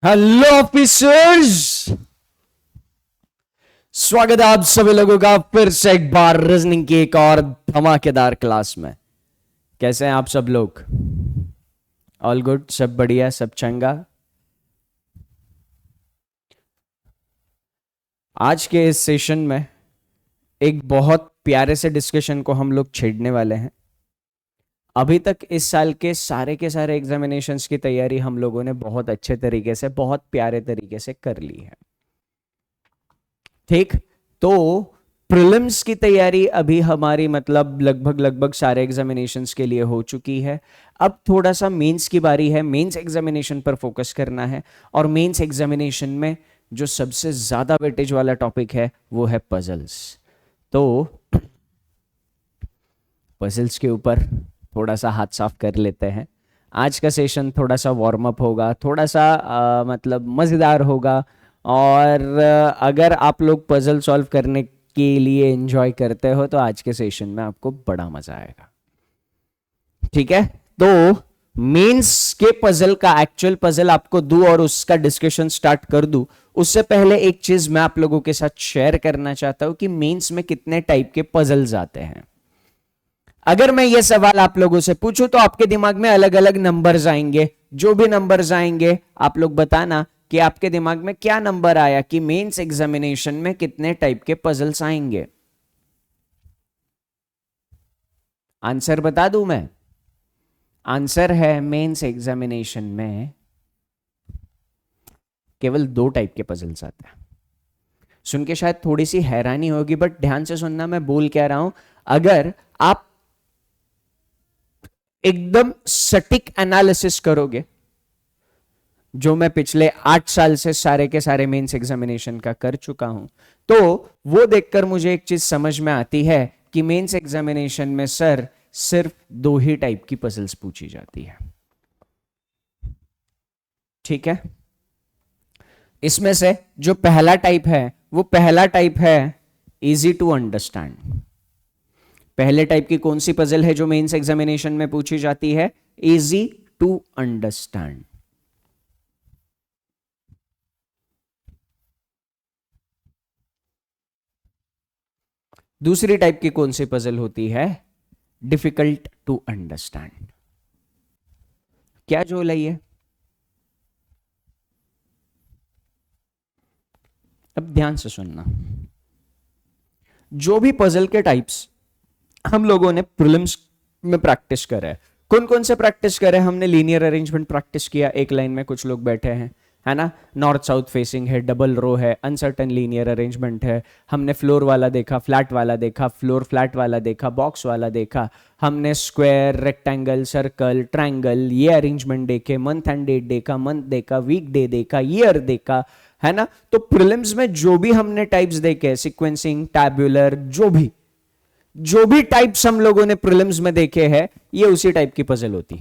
Hello officers, स्वागत है आप सभी लोगों का फिर से एक बार रीजनिंग की एक और धमाकेदार क्लास में। कैसे हैं आप सब लोग? ऑल गुड, सब बढ़िया, सब चंगा। आज के इस सेशन में एक बहुत प्यारे से डिस्कशन को हम लोग छेड़ने वाले हैं। अभी तक इस साल के सारे एग्जामिनेशंस की तैयारी हम लोगों ने बहुत अच्छे तरीके से, बहुत प्यारे तरीके से कर ली है। ठीक, तो प्रीलिम्स की तैयारी अभी हमारी मतलब लगभग सारे एग्जामिनेशंस के लिए हो चुकी है। अब थोड़ा सा मेंस की बारी है, मेंस एग्जामिनेशन पर फोकस करना है। और मेंस एग्जामिनेशन में जो सबसे ज्यादा वेटेज वाला टॉपिक है वो है पजल्स। तो पजल्स के ऊपर थोड़ा सा हाथ साफ कर लेते हैं। आज का सेशन थोड़ा सा वार्म अप होगा, थोड़ा सा मतलब मज़ेदार होगा। और अगर आप लोग पजल सॉल्व करने के लिए एंजॉय करते हो तो आज के सेशन में आपको बड़ा मजा आएगा। ठीक है, तो मेंस के पजल का एक्चुअल पजल आपको दूं और उसका डिस्कशन स्टार्ट कर दूं, उससे पहले एक चीज मैं आप लोगों के साथ शेयर करना चाहता हूं कि मेंस में कितने टाइप के पजल्स आते हैं। अगर मैं ये सवाल आप लोगों से पूछूं तो आपके दिमाग में अलग अलग नंबर्स आएंगे। जो भी नंबर्स आएंगे आप लोग बताना कि आपके दिमाग में क्या नंबर आया कि मेंस एग्जामिनेशन में कितने टाइप के पजल्स आएंगे। आंसर बता दूं मैं? आंसर है मेंस एग्जामिनेशन में केवल 2 टाइप के पजल्स आते हैं। सुन के शायद थोड़ी सी हैरानी होगी, बट ध्यान से सुनना मैं बोल क्या रहा हूं। अगर आप एकदम सटीक एनालिसिस करोगे, जो मैं पिछले 8 साल से सारे के सारे मेंस एग्जामिनेशन का कर चुका हूं, तो वो देखकर मुझे एक चीज समझ में आती है कि मेंस एग्जामिनेशन में सर सिर्फ 2 ही टाइप की पजल्स पूछी जाती है। ठीक है, इसमें से जो पहला टाइप है वो पहला टाइप है इजी टू अंडरस्टैंड। पहले टाइप की कौन सी पजल है जो मेंस एग्जामिनेशन में पूछी जाती है? Easy to understand. दूसरी टाइप की कौन सी पजल होती है? Difficult to understand. क्या जो है? अब ध्यान से सुनना। जो भी पजल के टाइप्स हम लोगों ने प्रीलिम्स में प्रैक्टिस करा है, कौन कौन से प्रैक्टिस करे? हमने लीनियर अरेंजमेंट प्रैक्टिस किया, एक लाइन में कुछ लोग बैठे हैं, है ना, नॉर्थ साउथ फेसिंग है, डबल रो है, अनसर्टन लीनियर अरेंजमेंट है। हमने फ्लोर वाला देखा, फ्लैट वाला देखा, फ्लोर फ्लैट वाला देखा, बॉक्स वाला देखा। हमने स्क्वायर, रेक्टेंगल, सर्कल, ट्रायंगल, ये अरेंजमेंट देखे, मंथ एंड डेट देखा, मंथ देखा, वीक डे देखा, ईयर देखा, है ना। तो प्रीलिम्स में जो भी हमने टाइप्स देखे, सीक्वेंसिंग, टैब्यूलर, जो भी टाइप्स हम लोगों ने प्रीलिम्स में देखे हैं, ये उसी टाइप की पजल होती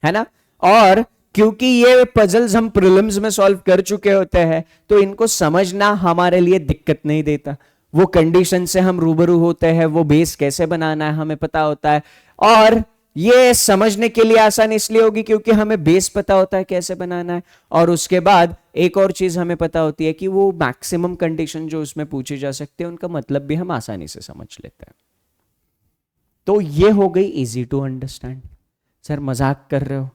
है ना। और क्योंकि ये पजल्स हम प्रीलिम्स में सॉल्व कर चुके होते हैं, तो इनको समझना हमारे लिए दिक्कत नहीं देता। वो कंडीशन से हम रूबरू होते हैं, वो बेस कैसे बनाना है हमें पता होता है। और ये समझने के लिए आसान इसलिए होगी क्योंकि हमें बेस पता होता है कैसे बनाना है। और उसके बाद एक और चीज हमें पता होती है कि वो मैक्सिमम कंडीशन जो उसमें पूछी जा सकती है उनका मतलब भी हम आसानी से समझ लेते हैं। तो ये हो गई इजी टू अंडरस्टैंड। सर मजाक कर रहे हो?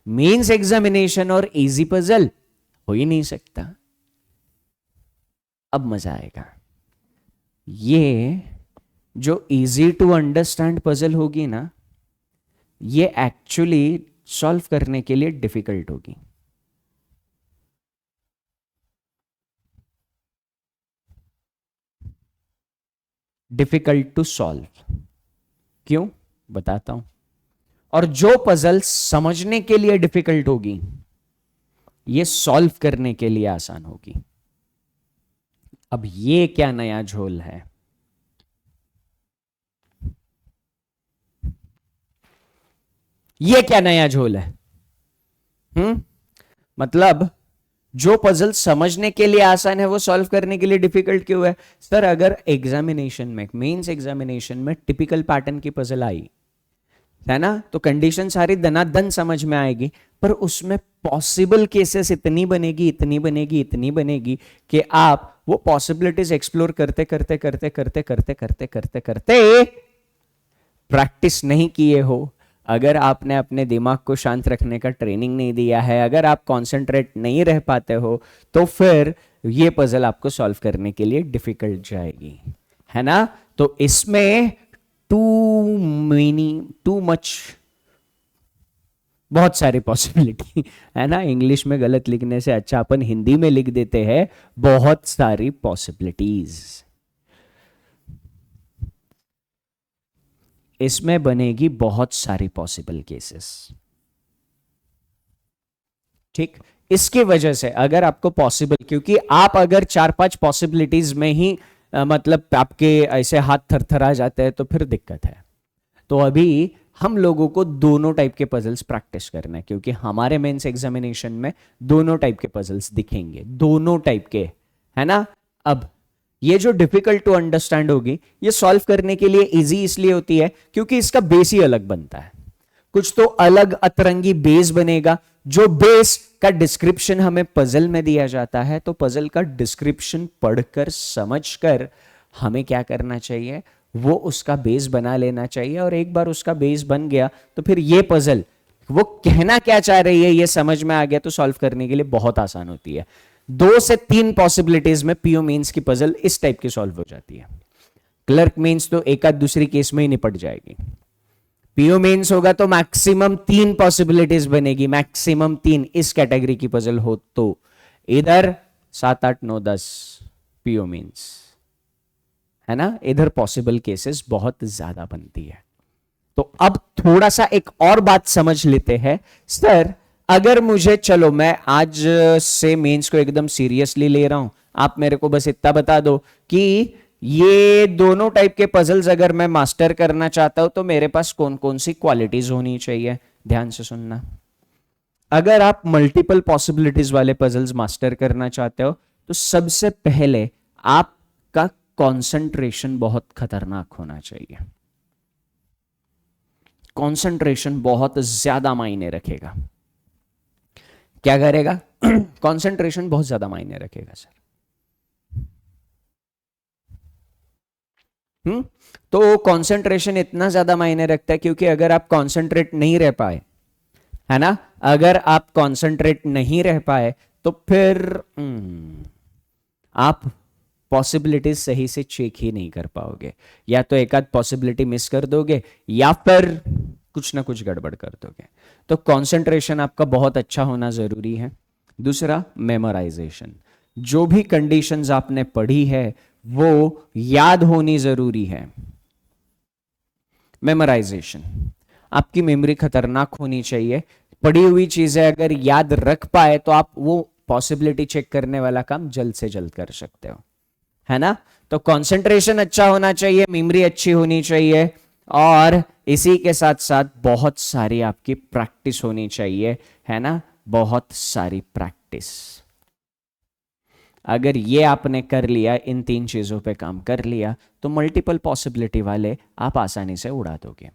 मेंस एग्जामिनेशन और इजी पजल हो ही नहीं सकता। अब मजा आएगा। ये जो इजी टू अंडरस्टैंड पजल होगी ना, ये एक्चुअली सॉल्व करने के लिए डिफिकल्ट होगी। Difficult to solve. क्यों? बताता हूं। और जो पजल समझने के लिए डिफिकल्ट होगी, ये सॉल्व करने के लिए आसान होगी। अब ये क्या नया झोल है? ये क्या नया झोल है? मतलब जो पजल समझने के लिए आसान है वो सॉल्व करने के लिए डिफिकल्ट क्यों है? सर अगर एग्जामिनेशन में, मेंस एग्जामिनेशन में टिपिकल पैटर्न की पजल आई, है ना, तो कंडीशन सारी दनादन समझ में आएगी, पर उसमें पॉसिबल केसेस इतनी बनेगी, इतनी बनेगी, इतनी बनेगी कि आप वो पॉसिबिलिटीज एक्सप्लोर करते करते करते करते करते करते करते करते प्रैक्टिस नहीं किए हो, अगर आपने अपने दिमाग को शांत रखने का ट्रेनिंग नहीं दिया है, अगर आप कंसंट्रेट नहीं रह पाते हो, तो फिर ये पजल आपको सॉल्व करने के लिए डिफिकल्ट जाएगी, है ना। तो इसमें टू मच, बहुत सारी पॉसिबिलिटी, है ना। इंग्लिश में गलत लिखने से अच्छा अपन हिंदी में लिख देते हैं बहुत सारी पॉसिबिलिटीज। इसमें बनेगी बहुत सारी पॉसिबल केसेस, ठीक। इसकी वजह से अगर आपको पॉसिबल, क्योंकि आप अगर 4-5 पॉसिबिलिटीज में ही मतलब आपके ऐसे हाथ थरथरा जाते हैं तो फिर दिक्कत है। तो अभी हम लोगों को दोनों टाइप के पजल्स प्रैक्टिस करना है, क्योंकि हमारे मेंस एग्जामिनेशन में दोनों टाइप के पजल्स दिखेंगे, दोनों टाइप के, है ना। अब ये जो डिफिकल्ट टू अंडरस्टैंड होगी, ये सॉल्व करने के लिए इजी इसलिए होती है क्योंकि इसका बेस ही अलग बनता है। कुछ तो अलग अतरंगी बेस बनेगा, जो बेस का डिस्क्रिप्शन हमें पजल में दिया जाता है, तो पजल का डिस्क्रिप्शन पढ़कर समझकर हमें क्या करना चाहिए, वो उसका बेस बना लेना चाहिए। और एक बार उसका बेस बन गया तो फिर ये पजल वो कहना क्या चाह रही है ये समझ में आ गया, तो सॉल्व करने के लिए बहुत आसान होती है। 2 से 3 पॉसिबिलिटीज में पीओ मेंस की पजल इस टाइप की सॉल्व हो जाती है। क्लर्क मेंस तो एक आध दूसरी केस में ही निपट जाएगी। पीओ मेंस होगा तो मैक्सिमम 3 पॉसिबिलिटीज बनेगी, मैक्सिमम 3 इस कैटेगरी की पजल हो तो। इधर 7, 8, 9, 10 पीओ मेंस, है ना, इधर पॉसिबल केसेस बहुत ज्यादा बनती है। तो अब थोड़ा सा एक और बात समझ लेते हैं। सर अगर मुझे, चलो मैं आज से मेंस को एकदम सीरियसली ले रहा हूं, आप मेरे को बस इतना बता दो कि ये दोनों टाइप के पजल्स अगर मैं मास्टर करना चाहता हूं तो मेरे पास कौन कौन सी क्वालिटीज होनी चाहिए। ध्यान से सुनना, अगर आप मल्टीपल पॉसिबिलिटीज वाले पजल्स मास्टर करना चाहते हो तो सबसे पहले आपका कंसंट्रेशन बहुत खतरनाक होना चाहिए। कंसंट्रेशन बहुत ज्यादा मायने रखेगा। क्या करेगा? कंसंट्रेशन बहुत ज्यादा मायने रखेगा सर। तो कंसंट्रेशन इतना ज्यादा मायने रखता है क्योंकि अगर आप कंसंट्रेट नहीं रह पाए, है ना, अगर आप कंसंट्रेट नहीं रह पाए तो फिर आप पॉसिबिलिटीज सही से चेक ही नहीं कर पाओगे। या तो एक आध पॉसिबिलिटी मिस कर दोगे या फिर कुछ ना कुछ गड़बड़ कर दोगे। तो कंसंट्रेशन आपका बहुत अच्छा होना जरूरी है। दूसरा, मेमोराइजेशन। जो भी कंडीशंस आपने पढ़ी है वो याद होनी जरूरी है। मेमोराइजेशन, आपकी मेमोरी खतरनाक होनी चाहिए। पढ़ी हुई चीजें अगर याद रख पाए तो आप वो पॉसिबिलिटी चेक करने वाला काम जल्द से जल्द कर सकते हो, है ना। तो कंसंट्रेशन अच्छा होना चाहिए, मेमोरी अच्छी होनी चाहिए, और इसी के साथ साथ बहुत सारी आपकी प्रैक्टिस होनी चाहिए, है ना, बहुत सारी प्रैक्टिस। अगर ये आपने कर लिया, इन 3 चीजों पे काम कर लिया, तो मल्टीपल पॉसिबिलिटी वाले आप आसानी से उड़ा दोगे।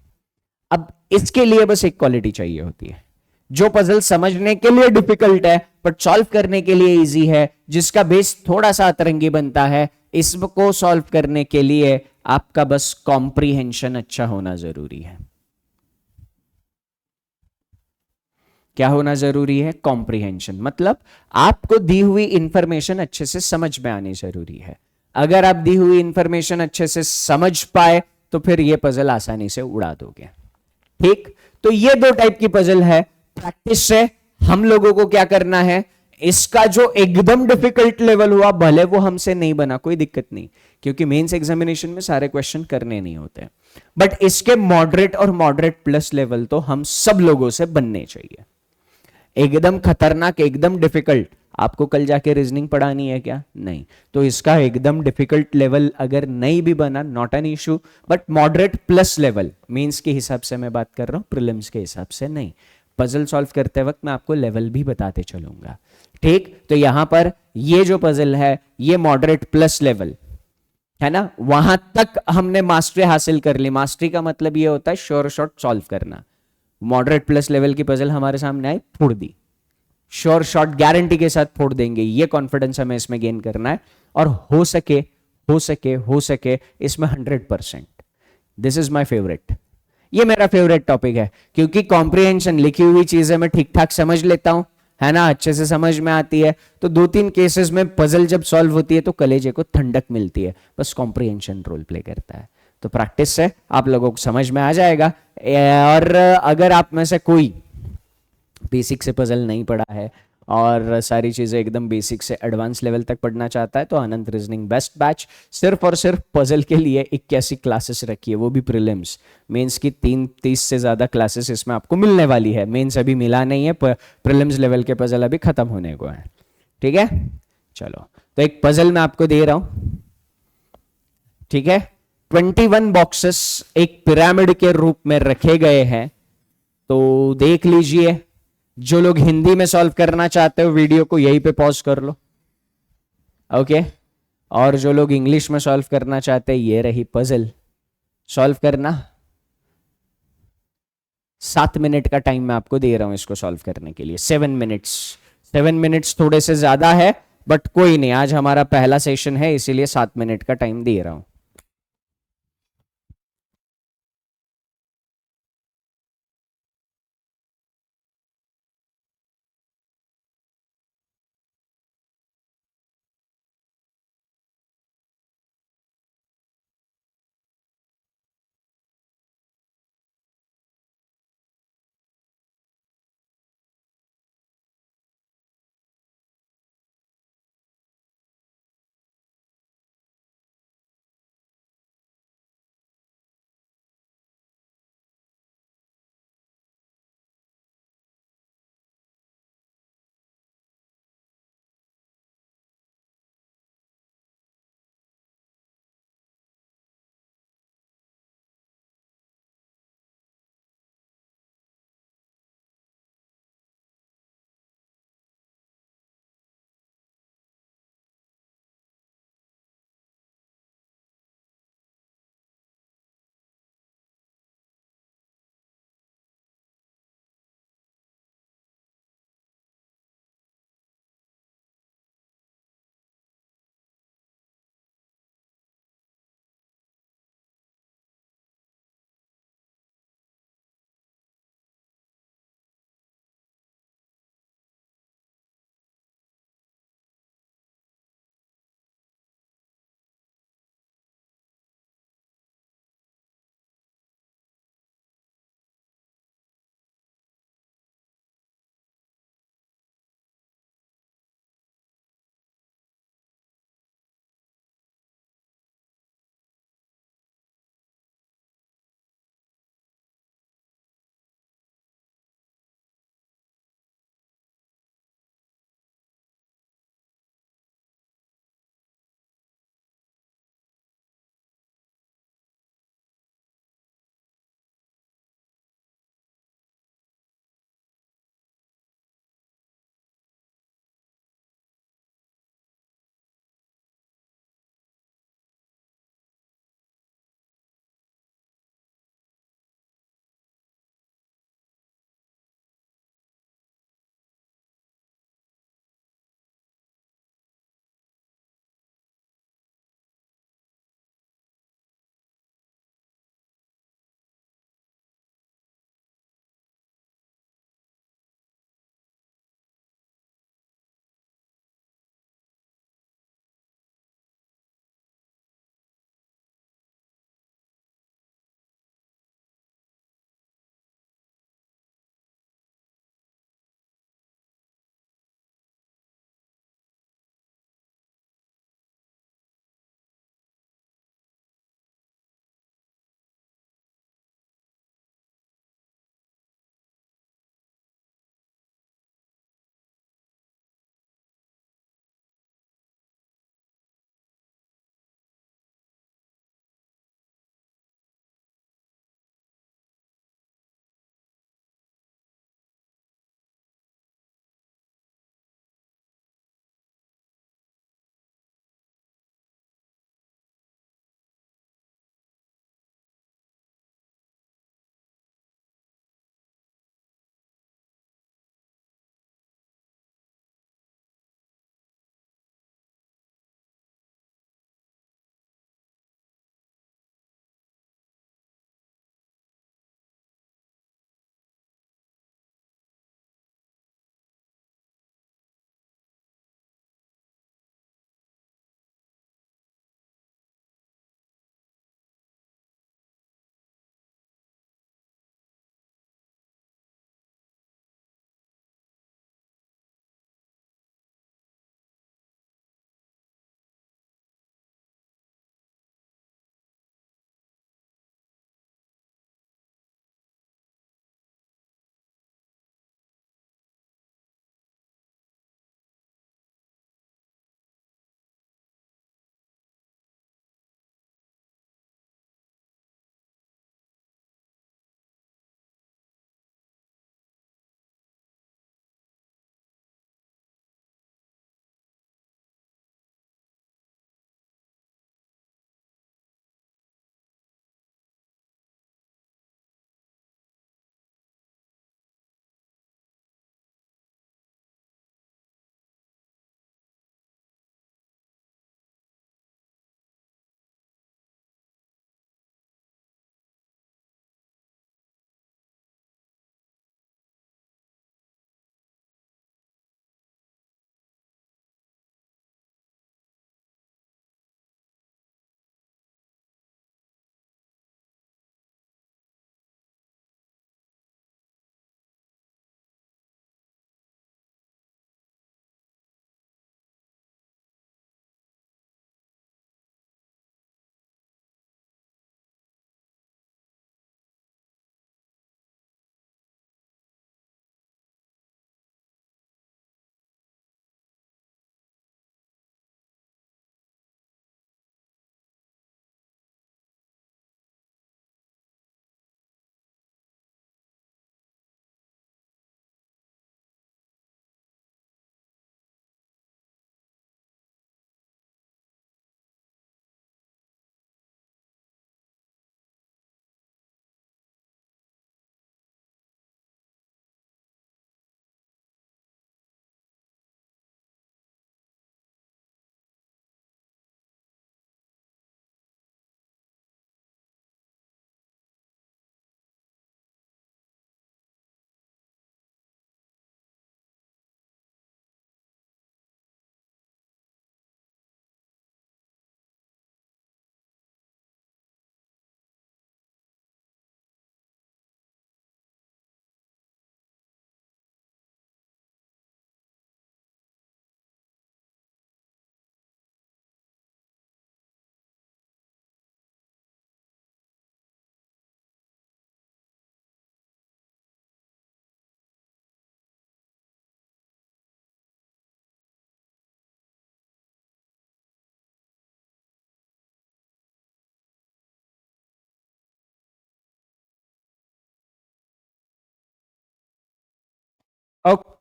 अब इसके लिए बस एक क्वालिटी चाहिए होती है, जो पजल समझने के लिए डिफिकल्ट है बट सॉल्व करने के लिए इजी है, जिसका बेस थोड़ा सा अतरंगी बनता है। इसको सॉल्व करने के लिए आपका बस कॉम्प्रिहेंशन अच्छा होना जरूरी है। क्या होना जरूरी है? कॉम्प्रिहेंशन, मतलब आपको दी हुई इंफॉर्मेशन अच्छे से समझ में आनी जरूरी है। अगर आप दी हुई इंफॉर्मेशन अच्छे से समझ पाए तो फिर ये पजल आसानी से उड़ा दोगे, ठीक। तो ये 2 टाइप की पजल है। प्रैक्टिस से हम लोगों को क्या करना है, इसका जो एकदम डिफिकल्ट लेवल हुआ भले वो हमसे नहीं बना, कोई दिक्कत नहीं, क्योंकि मेंस एग्जामिनेशन में सारे क्वेश्चन करने नहीं होते, बट इसके मॉडरेट और मॉडरेट प्लस लेवल तो हम सब लोगों से बनने चाहिए। एकदम खतरनाक, एकदम डिफिकल्ट आपको कल जाके रीजनिंग पढ़ानी है क्या? नहीं। तो इसका एकदम डिफिकल्ट लेवल अगर नहीं भी बना, not an issue, but moderate plus level, means के हिसाब से मैं बात कर रहा हूं, प्रीलिम्स के हिसाब से नहीं। पजल सॉल्व करते वक्त मैं आपको लेवल भी बताते चलूंगा, ठीक। तो यहां पर ये जो पजल है ये मॉडरेट प्लस लेवल, है ना, वहां तक हमने मास्टरी हासिल कर ली। मास्टरी का मतलब ये होता है श्योर शॉट सॉल्व करना। मॉडरेट प्लस लेवल की पजल हमारे सामने आई, फोड़ दी, श्योर शॉट गारंटी के साथ फोड़ देंगे, ये कॉन्फिडेंस हमें इसमें गेन करना है। और हो सके इसमें 100%। दिस इज माई फेवरेट, ये मेरा फेवरेट टॉपिक है, क्योंकि कॉम्प्रिहेंशन लिखी हुई चीजें मैं ठीक ठाक समझ लेता हूं, है ना, अच्छे से समझ में आती है। तो 2-3 केसेस में पजल जब सॉल्व होती है तो कलेजे को ठंडक मिलती है, बस कॉम्प्रिहेंशन रोल प्ले करता है। तो प्रैक्टिस से आप लोगों को समझ में आ जाएगा। और अगर आप में से कोई बेसिक से पजल नहीं पढ़ा है और सारी चीज़ें एकदम बेसिक से एडवांस लेवल तक पढ़ना चाहता है, तो अनंत रीजनिंग बेस्ट बैच सिर्फ और सिर्फ पजल के लिए 81 क्लासेस रखी है, वो भी प्रीलिम्स। मेंस की 30 से ज़्यादा क्लासेस इसमें आपको मिलने वाली है। मेंस अभी मिला नहीं है, प्रीलिम्स लेवल के पजल अभी ख़त्म होने को है। ठीक है, चलो, तो एक पजल मैं आपको दे रहा हूँ। ठीक है, 21 बॉक्सेस एक पिरामिड के रूप में रखे गए हैं, तो देख लीजिए। जो लोग हिंदी में सॉल्व करना चाहते हो वीडियो को यहीं पे पॉज कर लो, ओके। और जो लोग इंग्लिश में सॉल्व करना चाहते हैं, ये रही पजल, सॉल्व करना। 7 मिनट का टाइम मैं आपको दे रहा हूं इसको सॉल्व करने के लिए, 7 मिनट्स। 7 मिनट्स थोड़े से ज्यादा है, बट कोई नहीं, आज हमारा पहला सेशन है इसीलिए 7 मिनट का टाइम दे रहा हूं।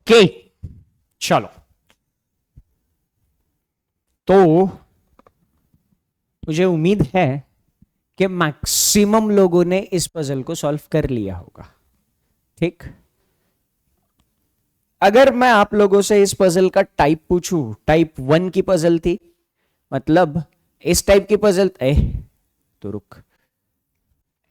ओके चलो, तो मुझे उम्मीद है कि मैक्सिमम लोगों ने इस पजल को सॉल्व कर लिया होगा। ठीक, अगर मैं आप लोगों से इस पजल का टाइप पूछूं, टाइप 1 की पजल थी, मतलब इस टाइप की पजल, तो रुक,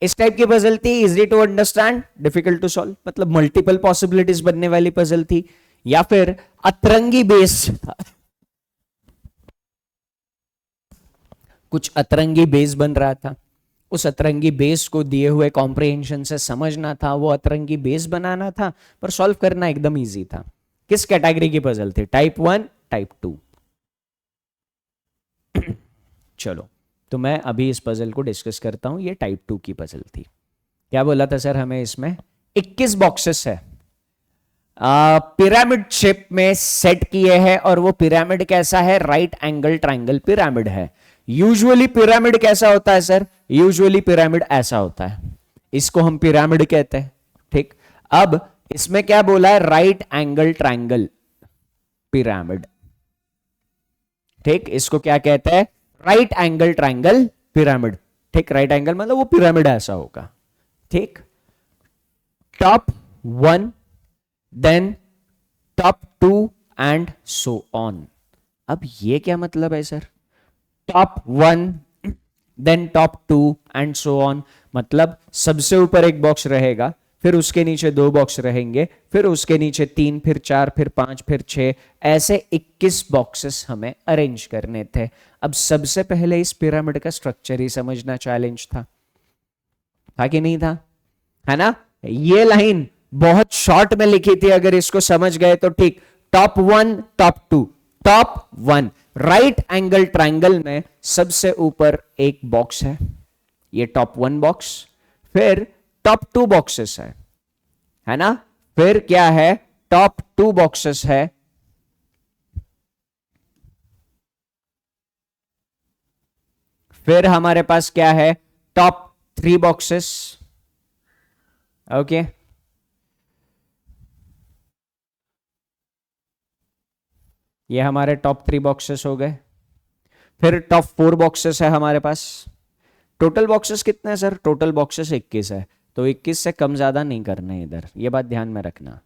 इस टाइप की पजल थी, easy to understand difficult to solve, मतलब मल्टीपल पॉसिबिलिटीज बनने वाली पजल थी, या फिर अतरंगी बेस था, कुछ अतरंगी बेस बन रहा था, उस अतरंगी बेस को दिए हुए कॉम्प्रिहेंशन से समझना था, वो अतरंगी बेस बनाना था, पर सॉल्व करना एकदम इजी था। किस कैटेगरी की पजल थी? Type 1, type 2। चलो, तो मैं अभी इस पजल को डिस्कस करता हूं। ये टाइप 2 की पजल थी। क्या बोला था सर हमें? इसमें 21 बॉक्सेस है, पिरामिड शेप में सेट किए हैं, और वो पिरामिड कैसा है? राइट एंगल ट्रायंगल पिरामिड है। यूजुअली पिरामिड कैसा होता है सर? यूजुअली पिरामिड ऐसा होता है, इसको हम पिरामिड कहते हैं। ठीक, अब इसमें क्या बोला है? Right angle triangle pyramid. ठीक, इसको क्या कहते हैं? Right angle triangle pyramid. ठीक, राइट एंगल मतलब वो पिरामिड ऐसा होगा। ठीक, top 1, then top 2 and so on. अब ये क्या मतलब है sir? Top 1 then top 2 and so on, मतलब सबसे ऊपर एक बॉक्स रहेगा, फिर उसके नीचे 2 बॉक्स रहेंगे, फिर उसके नीचे 3, फिर 4, फिर 5, फिर 6, ऐसे 21 बॉक्सेस हमें अरेंज करने थे। अब सबसे पहले इस पिरामिड का स्ट्रक्चर ही समझना चैलेंज था कि नहीं था? है ना? ये लाइन बहुत शॉर्ट में लिखी थी, अगर इसको समझ गए तो ठीक। Top 1, top 2, top 1 right angle triangle में सबसे ऊपर एक बॉक्स है, ये टॉप 1 बॉक्स, फिर टॉप 2 बॉक्सेस है ना? फिर क्या है? टॉप 2 बॉक्सेस है, फिर हमारे पास क्या है? Top 3 boxes. ओके, ये हमारे टॉप 3 बॉक्सेस हो गए। फिर टॉप 4 बॉक्सेस है हमारे पास। टोटल बॉक्सेस कितने हैं सर? टोटल बॉक्सेस 21 है, तो 21 से कम ज्यादा नहीं करना है इधर, ये बात ध्यान में रखना।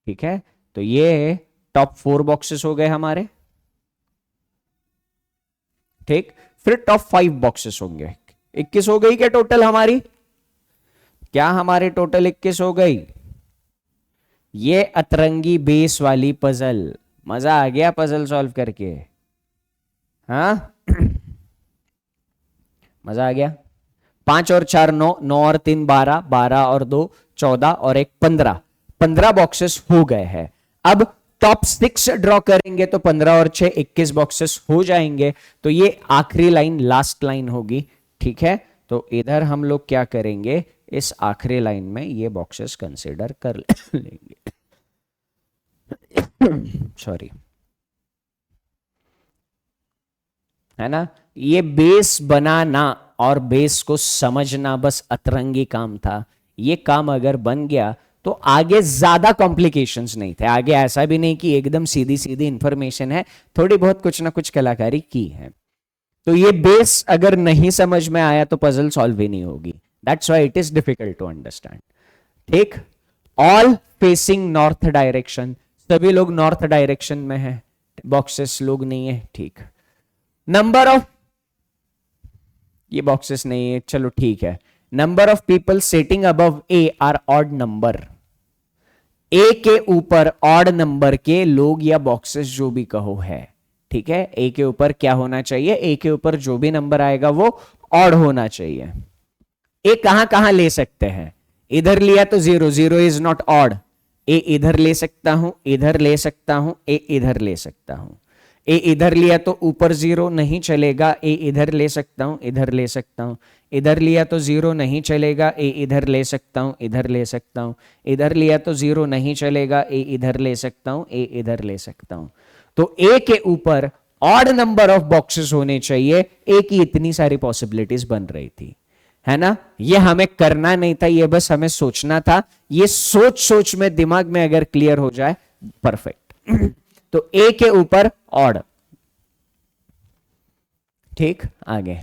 ठीक है, तो ये टॉप 4 बॉक्सेस हो गए हमारे। ठीक, फिर टॉप 5 बॉक्सेस होंगे। 21 हो गई क्या टोटल हमारी? क्या हमारे टोटल 21 हो गई? ये अतरंगी बेस वाली पजल, मजा आ गया पजल सॉल्व करके? हाँ मजा आ गया। 5 और 4 9, 9 और 3 12, 12 और 2 14 और 1 15, 15 बॉक्सेस हो गए हैं। अब टॉप 6 ड्रॉ करेंगे तो 15 और 6 21 बॉक्सेस हो जाएंगे, तो ये आखिरी लाइन लास्ट लाइन होगी। ठीक है, तो इधर हम लोग क्या करेंगे? इस आखिरी लाइन में ये बॉक्सेस कंसीडर कर लेंगे। सॉरी, है ना? ये बेस बनाना और बेस को समझना बस अतरंगी काम था। ये काम अगर बन गया तो आगे ज्यादा कॉम्प्लिकेशंस नहीं थे। आगे ऐसा भी नहीं कि एकदम सीधी सीधी इंफॉर्मेशन है, थोड़ी बहुत कुछ ना कुछ कलाकारी की है। तो ये बेस अगर नहीं समझ में आया तो पजल सॉल्व ही नहीं होगी। That's why it is difficult to understand. ठीक, ऑल फेसिंग नॉर्थ डायरेक्शन, सभी लोग नॉर्थ डायरेक्शन में है, बॉक्सेस लोग नहीं है। ठीक, नंबर ऑफ, ये बॉक्सेस नहीं है, चलो ठीक है। Number of people sitting above A are odd number, A के ऊपर ऑड नंबर के लोग या बॉक्सेस जो भी कहो है। ठीक है, ए के ऊपर क्या होना चाहिए? ए के ऊपर जो भी नंबर आएगा वो ऑड होना चाहिए। ए कहां कहां ले सकते हैं? इधर लिया तो 0, 0 इज नॉट ऑड। ए इधर ले सकता हूं, इधर ले सकता हूं, ए इधर ले सकता हूं। ए इधर लिया तो ऊपर 0 नहीं चलेगा, ए इधर ले सकता हूं, इधर ले सकता हूं। इधर लिया तो 0 नहीं चलेगा, ए इधर ले सकता हूं, इधर ले सकता हूं। इधर लिया तो 0 नहीं चलेगा, ए इधर ले सकता हूं, ए इधर ले सकता हूं। तो ए के ऊपर ऑड नंबर ऑफ बॉक्सेस होने चाहिए। ए की इतनी सारी पॉसिबिलिटीज बन रही थी, है ना? ये हमें करना नहीं था, ये बस हमें सोचना था। ये सोच सोच में दिमाग में अगर क्लियर हो जाए परफेक्ट। तो ए के ऊपर ऑड। ठीक, आगे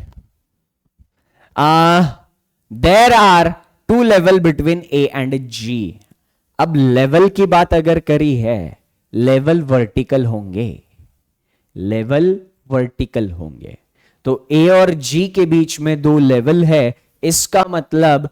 there are two level between A and G. अब लेवल की बात अगर करी है, लेवल वर्टिकल होंगे, लेवल वर्टिकल होंगे। तो ए और जी के बीच में दो लेवल है, इसका मतलब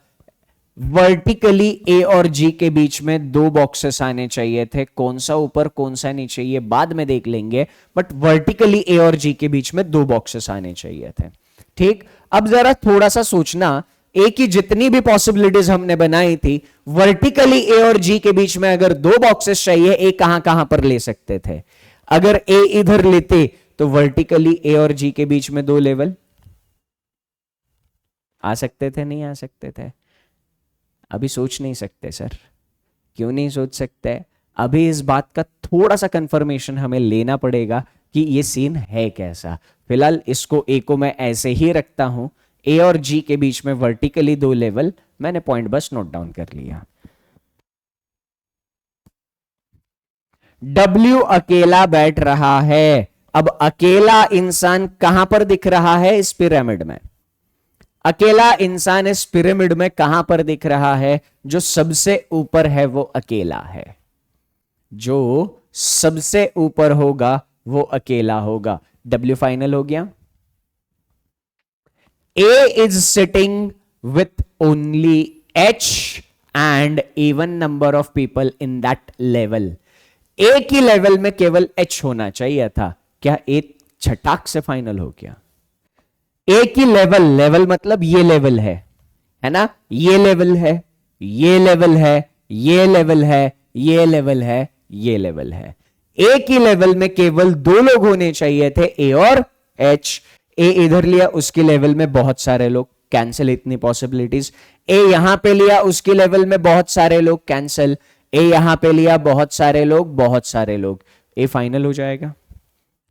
वर्टिकली ए और जी के बीच में दो बॉक्सेस आने चाहिए थे। कौन सा ऊपर कौन सा नीचे ये बाद में देख लेंगे, बट वर्टिकली ए और जी के बीच में दो बॉक्सेस आने चाहिए थे। ठीक, अब जरा थोड़ा सा सोचना, ए की जितनी भी पॉसिबिलिटीज हमने बनाई थी, वर्टिकली ए और जी के बीच में अगर दो बॉक्सेस चाहिए, ए कहां कहां पर ले सकते थे? अगर ए इधर लेते तो वर्टिकली ए और जी के बीच में दो लेवल आ सकते थे, नहीं आ सकते थे? अभी सोच नहीं सकते सर? क्यों नहीं सोच सकते? अभी इस बात का थोड़ा सा कंफर्मेशन हमें लेना पड़ेगा कि ये सीन है कैसा। फिलहाल इसको ए को मैं ऐसे ही रखता हूं, ए और जी के बीच में वर्टिकली दो लेवल, मैंने पॉइंट बस नोट डाउन कर लिया। डब्ल्यू अकेला बैठ रहा है। अब अकेला इंसान कहां पर दिख रहा है? इस पिरामिड में। अकेला इंसान इस पिरामिड में कहां पर दिख रहा है? जो सबसे ऊपर है वो अकेला है, जो सबसे ऊपर होगा वो अकेला होगा। डब्ल्यू फाइनल हो गया। A is sitting with only H and even number of people in that level. A की लेवल में केवल एच होना चाहिए था। क्या ए छटाक से फाइनल हो गया? ए की लेवल, लेवल मतलब ये लेवल है ना? ये लेवल है, ये लेवल है, ये लेवल है, ये लेवल है, ये लेवल है। ए की लेवल में केवल दो लोग होने चाहिए थे, ए और एच। ए इधर लिया, उसकी लेवल में बहुत सारे लोग, कैंसिल इतनी पॉसिबिलिटीज। ए यहां पे लिया, उसकी लेवल में बहुत सारे लोग, कैंसिल। ए यहां पे लिया, बहुत सारे लोग, बहुत सारे लोग। ए फाइनल हो जाएगा,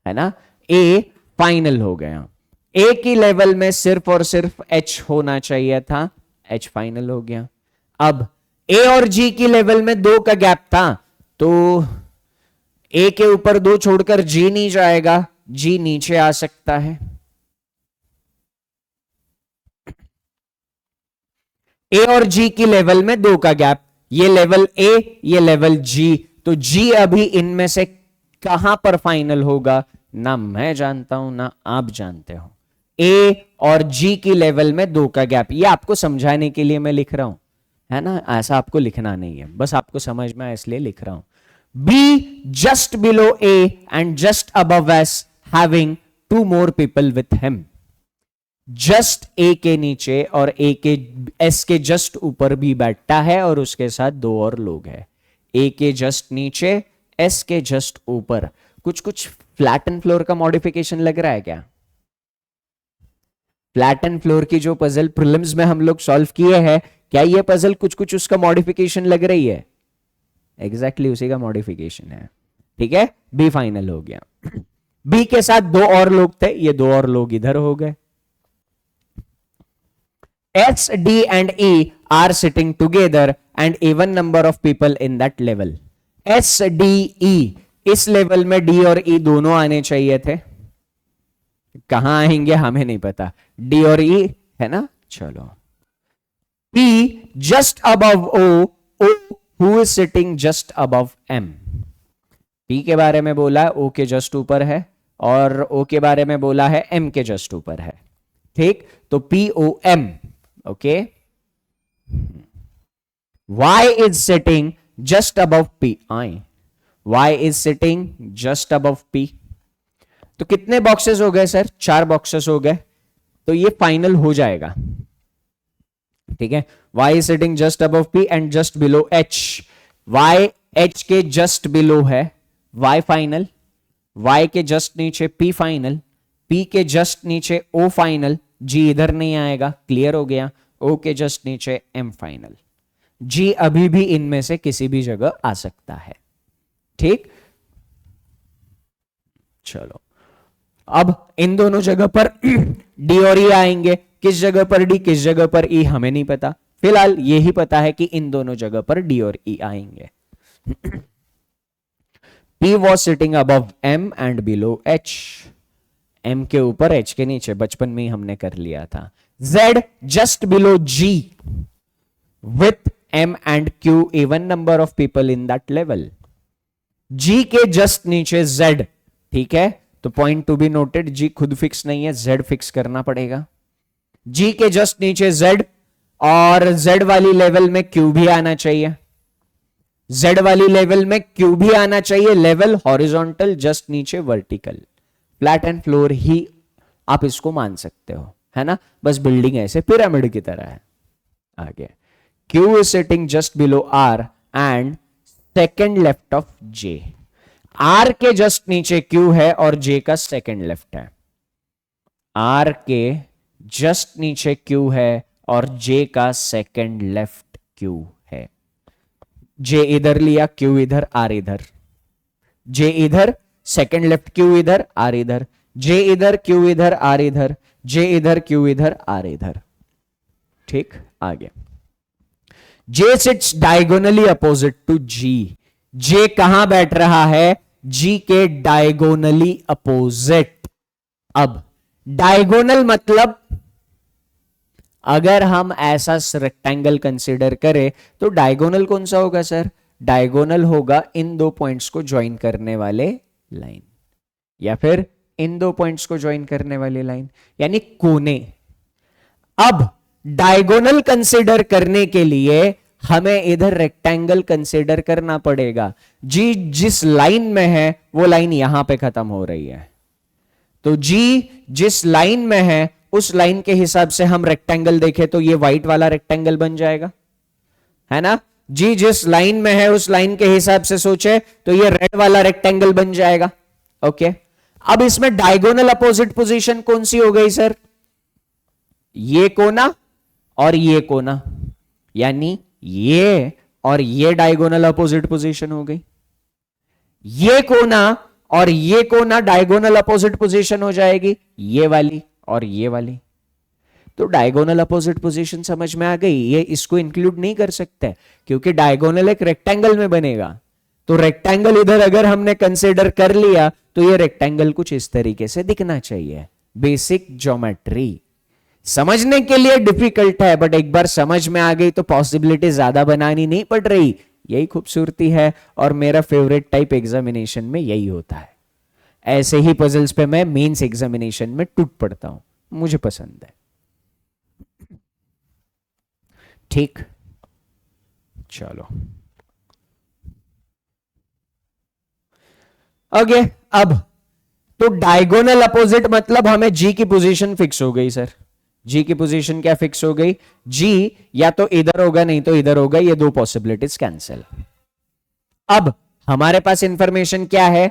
है ना? ए फाइनल हो गया। ए की लेवल में सिर्फ और सिर्फ एच होना चाहिए था, एच फाइनल हो गया। अब ए और जी की लेवल में दो का गैप था, तो ए के ऊपर दो छोड़कर जी नहीं जाएगा, जी नीचे आ सकता है। ए और जी की लेवल में दो का गैप, ये लेवल ए, ये लेवल जी, तो जी अभी इनमें से कहां पर फाइनल होगा? ना मैं जानता हूं ना आप जानते हो। ए और जी की लेवल में दो का गैप, ये आपको समझाने के लिए मैं लिख रहा हूं, है ना? ऐसा आपको लिखना नहीं है, बस आपको समझ में इसलिए लिख रहा हूं। B just below A and just above S having two more people with him. Just A के नीचे और ए के एस के जस्ट ऊपर भी बैठता है और उसके साथ दो और लोग हैं। ए के जस्ट नीचे, एस के जस्ट ऊपर। कुछ कुछ फ्लैट एंड फ्लोर का मॉडिफिकेशन लग रहा है क्या? फ्लैट एंड फ्लोर की जो पजल प्रीलिम्स में हम लोग सॉल्व किए हैं, क्या ये पजल कुछ कुछ उसका मॉडिफिकेशन लग रही है? एग्जैक्टली उसी का मॉडिफिकेशन है। ठीक है, बी फाइनल हो गया। बी के साथ दो और लोग थे, ये दो और लोग इधर हो गए। S, D and E are sitting together and even number of people in that level. S, D, E, इस लेवल में D और E दोनों आने चाहिए थे। कहां आएंगे हमें नहीं पता। D और E है ना? चलो। P just above O, O who is sitting just above M. P के बारे में बोला है O के जस्ट ऊपर है, और O के बारे में बोला है M के जस्ट ऊपर है। ठीक, तो P O M, okay. Y is sitting just above P. Y is sitting just above P. तो कितने बॉक्सेस हो गए सर? 4 बॉक्सेस हो गए, तो ये फाइनल हो जाएगा। ठीक है, Y is sitting just above P and just below H. Y H के जस्ट बिलो है, Y फाइनल। Y के जस्ट नीचे P फाइनल, P के जस्ट नीचे O फाइनल, G इधर नहीं आएगा, क्लियर हो गया। O के जस्ट नीचे M फाइनल। G अभी भी इनमें से किसी भी जगह आ सकता है। ठीक, चलो अब इन दोनों जगह पर D और E आएंगे। किस जगह पर D, किस जगह पर E हमें नहीं पता। फिलहाल यही पता है कि इन दोनों जगह पर D और E आएंगे। P was sitting above M and below H. M के ऊपर H के नीचे, बचपन में ही हमने कर लिया था. Z just below G with M and Q even number of people in that level. G के जस्ट नीचे Z, ठीक है, तो point to be noted, G खुद फिक्स नहीं है, Z फिक्स करना पड़ेगा. G के जस्ट नीचे Z और Z वाली लेवल में Q भी आना चाहिए. Z वाली लेवल में Q भी आना चाहिए. लेवल हॉरिजॉन्टल, जस्ट नीचे वर्टिकल. फ्लैट एंड फ्लोर ही आप इसको मान सकते हो, है ना. बस बिल्डिंग ऐसे पिरामिड की तरह है. आगे Q is sitting just below R and second left of J. R के जस्ट नीचे Q है और J का सेकंड लेफ्ट है. R के जस्ट नीचे Q है और J का सेकंड लेफ्ट Q है. J इधर लिया, Q इधर, R इधर. J इधर, सेकंड लेफ्ट Q इधर, R इधर. J इधर, Q इधर, R इधर. J इधर, Q इधर, R इधर. ठीक, आगे. J sits diagonally opposite to G. J कहां बैठ रहा है? G के डायगोनली अपोजिट. अब डायगोनल मतलब अगर हम ऐसा रेक्टेंगल कंसीडर करें तो डायगोनल कौन सा होगा सर? डायगोनल होगा इन दो पॉइंट्स को ज्वाइन करने वाले लाइन, या फिर इन दो पॉइंट्स को ज्वाइन करने वाली लाइन, यानी कोने. अब डायगोनल कंसीडर करने के लिए हमें इधर रेक्टेंगल कंसीडर करना पड़ेगा. जी जिस लाइन में है वो लाइन यहां पे खत्म हो रही है, तो जी जिस लाइन में है उस लाइन के हिसाब से हम रेक्टेंगल देखें तो ये व्हाइट वाला रेक्टेंगल बन जाएगा, है ना. जी जिस लाइन में है उस लाइन के हिसाब से सोचे तो ये रेड वाला रेक्टेंगल बन जाएगा. ओके, अब इसमें डायगोनल अपोजिट पोजीशन कौन सी हो गई सर? ये कोना और ये कोना, यानी ये और ये डायगोनल अपोजिट पोजीशन हो गई. ये कोना और ये कोना डायगोनल अपोजिट पोजीशन हो जाएगी, ये वाली और ये वाली. तो डायगोनल अपोजिट पोजीशन समझ में आ गई. ये इसको इंक्लूड नहीं कर सकते क्योंकि डायगोनल एक रेक्टेंगल में बनेगा. तो रेक्टेंगल इधर अगर हमने कंसीडर कर लिया तो ये रेक्टेंगल कुछ इस तरीके से दिखना चाहिए. बेसिक ज्योमेट्री समझने के लिए डिफिकल्ट है, बट एक बार समझ में आ गई तो पॉसिबिलिटी ज्यादा बनानी नहीं पड़ रही. यही खूबसूरती है और मेरा फेवरेट टाइप एग्जामिनेशन में यही होता है. ऐसे ही पजल्स पे मैं मेंस एग्जामिनेशन में टूट पड़ता हूं, मुझे पसंद है. ठीक, चलो ओके. अब तो डायगोनल अपोजिट मतलब हमें जी की पोजीशन फिक्स हो गई सर. जी की पोजीशन क्या फिक्स हो गई? जी या तो इधर होगा नहीं तो इधर होगा. ये दो पॉसिबिलिटीज कैंसिल. अब हमारे पास इंफॉर्मेशन क्या है?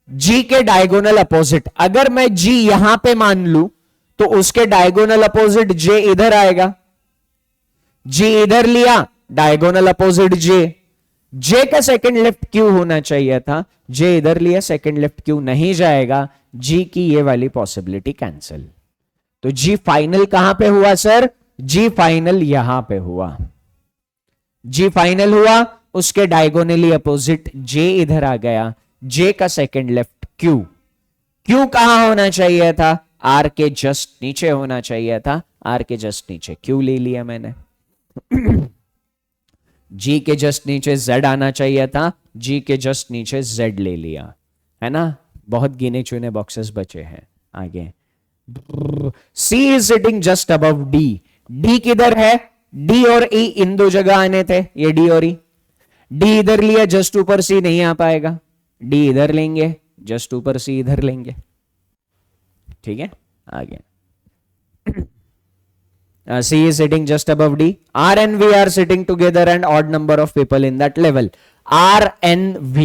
जी के डायगोनल अपोजिट. अगर मैं जी यहां पे मान लू तो उसके डायगोनल अपोजिट जे इधर आएगा. जी इधर लिया, डायगोनल अपोजिट जे. जे का सेकंड लेफ्ट क्यू होना चाहिए था, जे इधर लिया, सेकंड लेफ्ट क्यू नहीं जाएगा. जी की ये वाली पॉसिबिलिटी कैंसिल. तो जी फाइनल कहां पे हुआ सर? जी फाइनल यहां पे हुआ. जी फाइनल हुआ, उसके डायगोनली अपोजिट जे इधर आ गया. जे का सेकंड लेफ्ट क्यू. क्यू कहां होना चाहिए था? आर के जस्ट नीचे होना चाहिए था. आर के जस्ट नीचे क्यू ले लिया मैंने. जी के जस्ट नीचे जेड आना चाहिए था. जी के जस्ट नीचे जेड ले लिया, है ना. बहुत गिने चुने बॉक्सेस बचे हैं. आगे C is sitting just above D. D किधर है? डी और ई इन दो जगह आने थे, ये डी और ई. डी इधर लिया, जस्ट ऊपर सी नहीं आ पाएगा. डी इधर लेंगे, जस्ट ऊपर सी इधर लेंगे. ठीक है, आगे C is sitting just above D. R and V are sitting together and odd number of people in that level. R N V,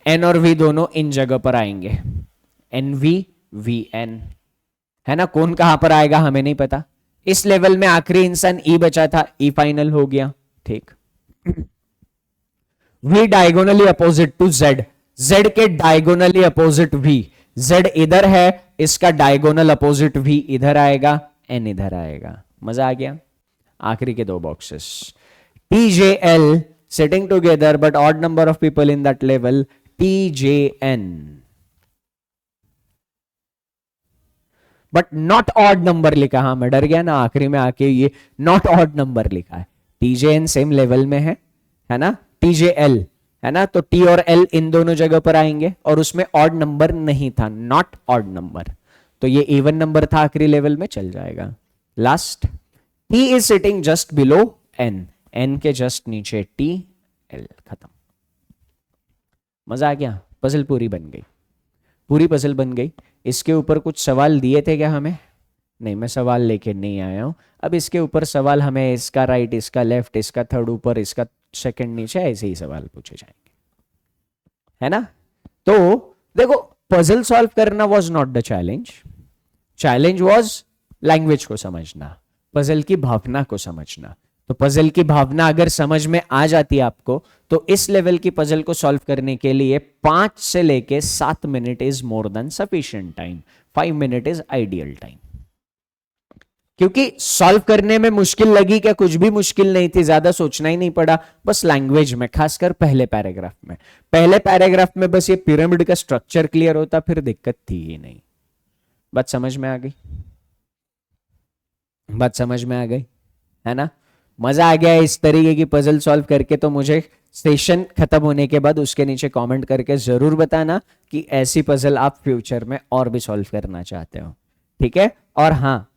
N और V दोनों इन जगह पर आएंगे. N V V N, है ना. कौन कहां पर आएगा हमें नहीं पता. इस लेवल में आखिरी इंसान E बचा था, E फाइनल हो गया. ठीक. V diagonally opposite to Z. Z के डायगोनली अपोजिट V. Z इधर है, इसका डायगोनल अपोजिट V इधर आएगा, N इधर आएगा. मजा आ गया. आखिरी के दो boxes. T J L sitting together but odd number of people in that level. TJN, but not odd number लिखा। हाँ मैं डर गया ना, आखिरी में आके ये नॉट ऑड नंबर लिखा है। TJN सेम लेवल में है ना। TJL है ना, तो T और L इन दोनों जगह पर आएंगे और उसमें ऑड नंबर नहीं था, नॉट ऑड नंबर, तो ये इवन नंबर था, आखिरी लेवल में चल जाएगा। Last, T is sitting just below N, N के जस्ट नीचे T, L, खत्म। मजा आ गया, पजल पूरी बन गई, पूरी पजल बन गई। इसके ऊपर कुछ सवाल दिए थे क्या हमें? नहीं, मैं सवाल लेके नहीं आया हूं। अब इसके ऊपर सवाल हमें इसका राइट, इसका लेफ्ट, इसका थर्ड ऊपर, इसका सेकंड नीचे, ऐसे ही सवाल पूछे जाएंगे, है ना। तो देखो, पजल सॉल्व करना was not the challenge, challenge was language को समझना, पजल की भावना को समझना। तो पजल की भावना अगर समझ में आ जाती है आपको, तो इस लेवल की पजल को सॉल्व करने के लिए 5 से लेके 7 minute is more than sufficient time, 5 minute is ideal time. क्योंकि सॉल्व करने में मुश्किल लगी क्या? कुछ भी मुश्किल नहीं थी, ज्यादा सोचना ही नहीं पड़ा, बस लैंग्वेज में, खासकर पहले पैराग्राफ में। पहले पैराग्राफ में बस ये पिरामिड का स्ट्रक्चर क्लियर होता, फिर दिक्कत थी ही नहीं। बात समझ में आ गई? बात समझ में आ गई, है ना। मजा आ गया इस तरीके की पजल सॉल्व करके? तो मुझे सेशन खत्म होने के बाद उसके नीचे कमेंट करके जरूर बताना कि ऐसी पजल आप फ्यूचर में और भी सॉल्व करना चाहते हो, ठीक है। और हाँ,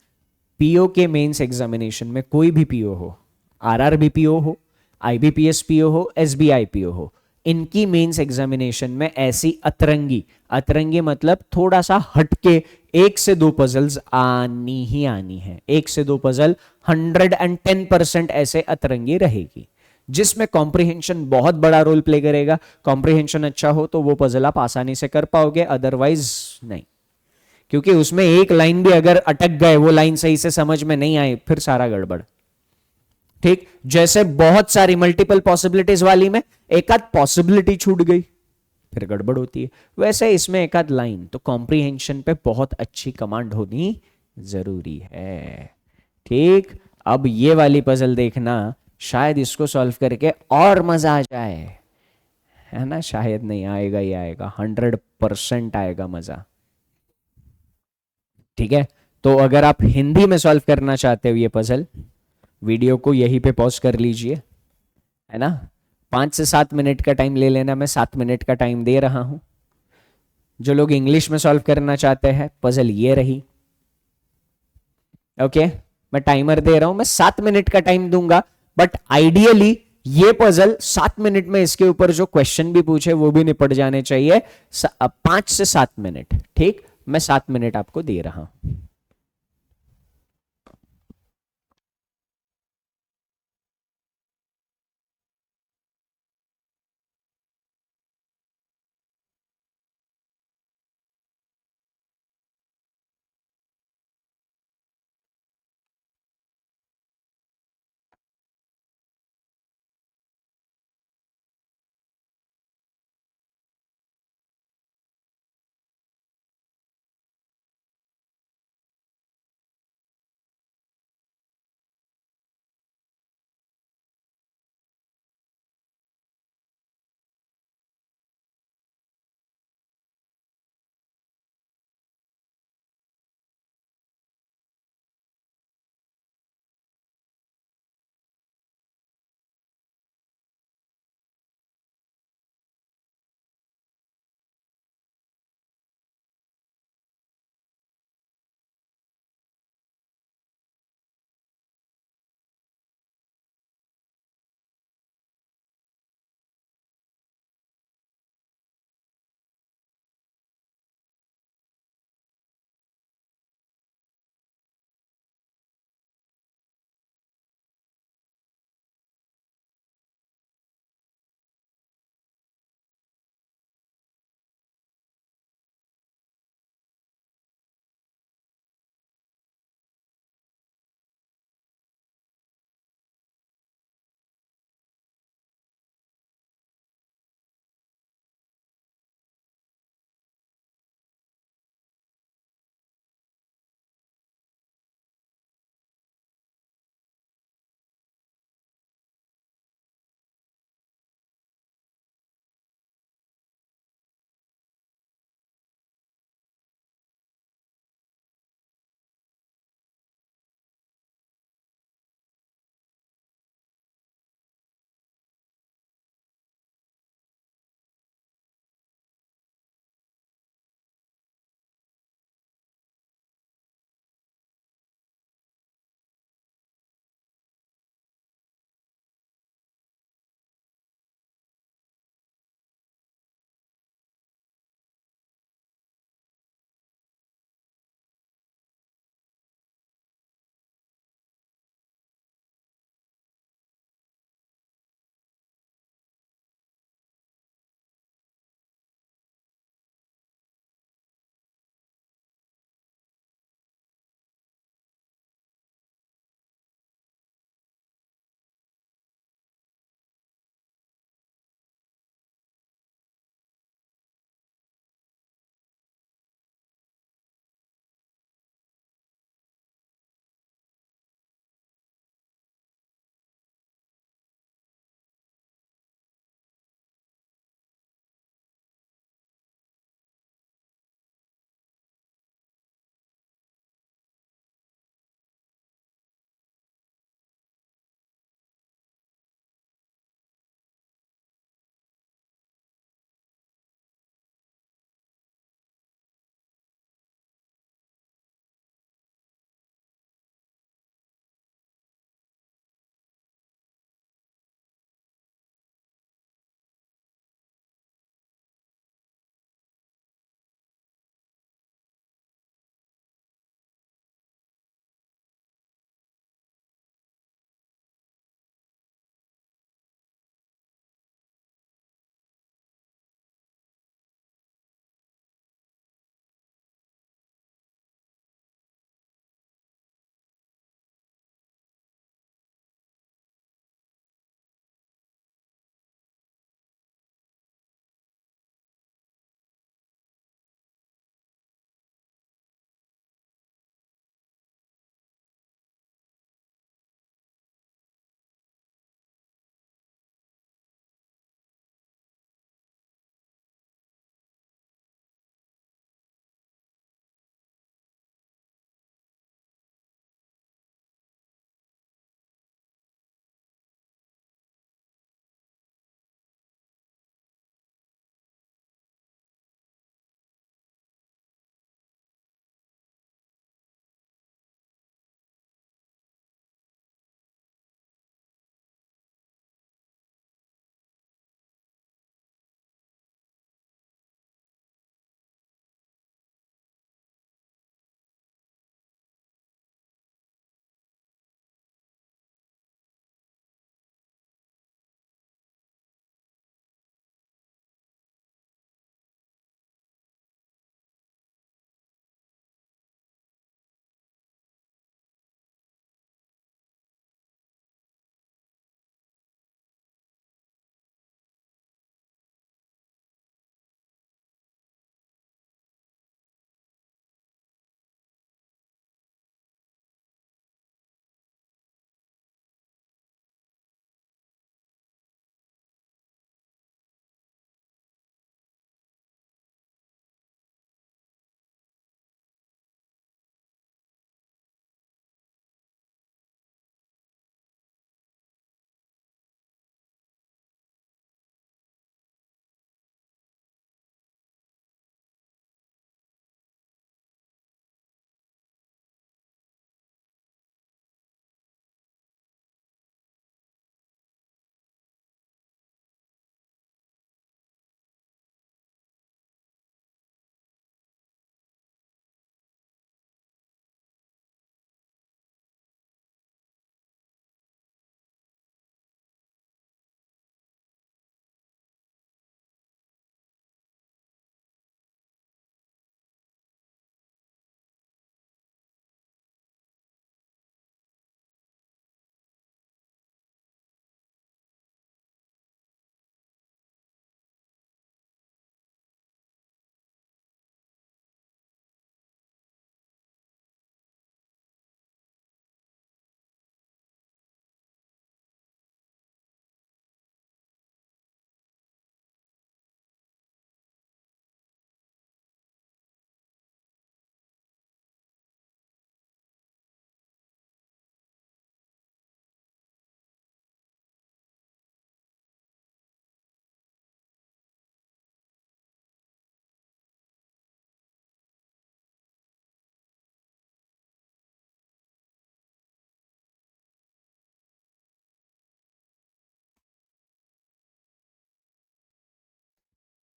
पीओ के मेंस एग्जामिनेशन में, कोई भी पीओ हो, आरआरबी पीओ हो, आईबीपीएस पीओ हो, एसबीआई पीओ हो, इनकी मेंस एग्जामिनेशन में ऐसी अतरंगी, अतरंगी मतलब थोड़ा सा हटके, 1 से 2 पजल्स आनी ही आनी है। 1 से 2 पजल 110% ऐसे अतरंगी रहेगी, जिसमें कॉम्प्रिहेंशन बहुत बड़ा रोल प्ले करेगा। कॉम्प्रिहेंशन अच्छा हो तो वो पजल आप आसानी से कर पाओगे, अदरवाइज नहीं। क्योंकि उसमें एक लाइन भी अगर अटक गए, वो लाइन सही से समझ में नहीं आई, फिर सारा गड़बड़। ठीक, जैसे बहुत सारी मल्टीपल पॉसिबिलिटीज वाली में एक आध पॉसिबिलिटी छूट गई, फिर गड़बड़ होती है। वैसे इसमें एक आध लाइन, तो कॉम्प्रिहेंशन पे बहुत अच्छी कमांड होनी जरूरी है। ठीक, अब ये वाली पजल देखना, शायद इसको सॉल्व करके और मजा आ जाए, है ना। शायद नहीं, आएगा ही आएगा, 100% आएगा मजा। ठीक है, तो अगर आप हिंदी में सॉल्व करना चाहते हो ये पजल, वीडियो को यहीं पे पॉज कर लीजिए, है ना। 5 से 7 मिनट का टाइम ले लेना, मैं 7 मिनट का टाइम दे रहा हूं। जो लोग इंग्लिश में सॉल्व करना चाहते हैं, पजल ये रही। ओके, मैं टाइमर दे रहा हूं, मैं 7 मिनट का टाइम दूंगा, बट आइडियली ये पजल 7 मिनट में, इसके ऊपर जो क्वेश्चन भी पूछे वो भी निपट जाने चाहिए। 5 से 7 मिनट, ठीक। मैं 7 मिनट आपको दे रहा हूं।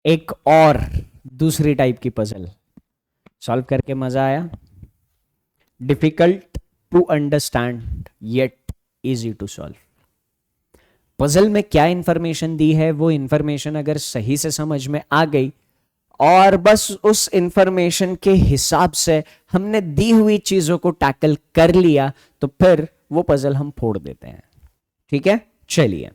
एक और दूसरी टाइप की पजल सॉल्व करके मजा आया। Difficult to understand yet easy to solve. Puzzle में क्या इंफॉर्मेशन दी है, वो इंफॉर्मेशन अगर सही से समझ में आ गई और बस उस इंफॉर्मेशन के हिसाब से हमने दी हुई चीजों को टैकल कर लिया तो फिर वो पजल हम फोड़ देते हैं। ठीक है, चलिए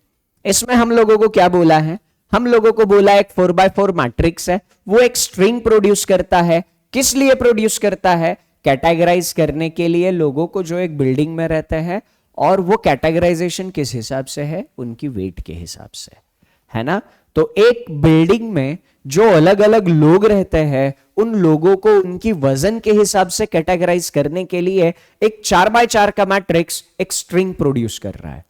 इसमें हम लोगों को क्या बोला है, हम लोगों को बोला एक 4x4 मैट्रिक्स है, वो एक स्ट्रिंग प्रोड्यूस करता है। किस लिए प्रोड्यूस करता है? कैटेगराइज करने के लिए लोगों को जो एक बिल्डिंग में रहते हैं, और वो कैटेगराइजेशन किस हिसाब से है? उनकी वेट के हिसाब से, है ना। तो एक बिल्डिंग में जो अलग अलग लोग रहते हैं, उन लोगों को उनकी वजन के हिसाब से कैटेगराइज करने के लिए एक 4x4 का मैट्रिक्स एक स्ट्रिंग प्रोड्यूस कर रहा है।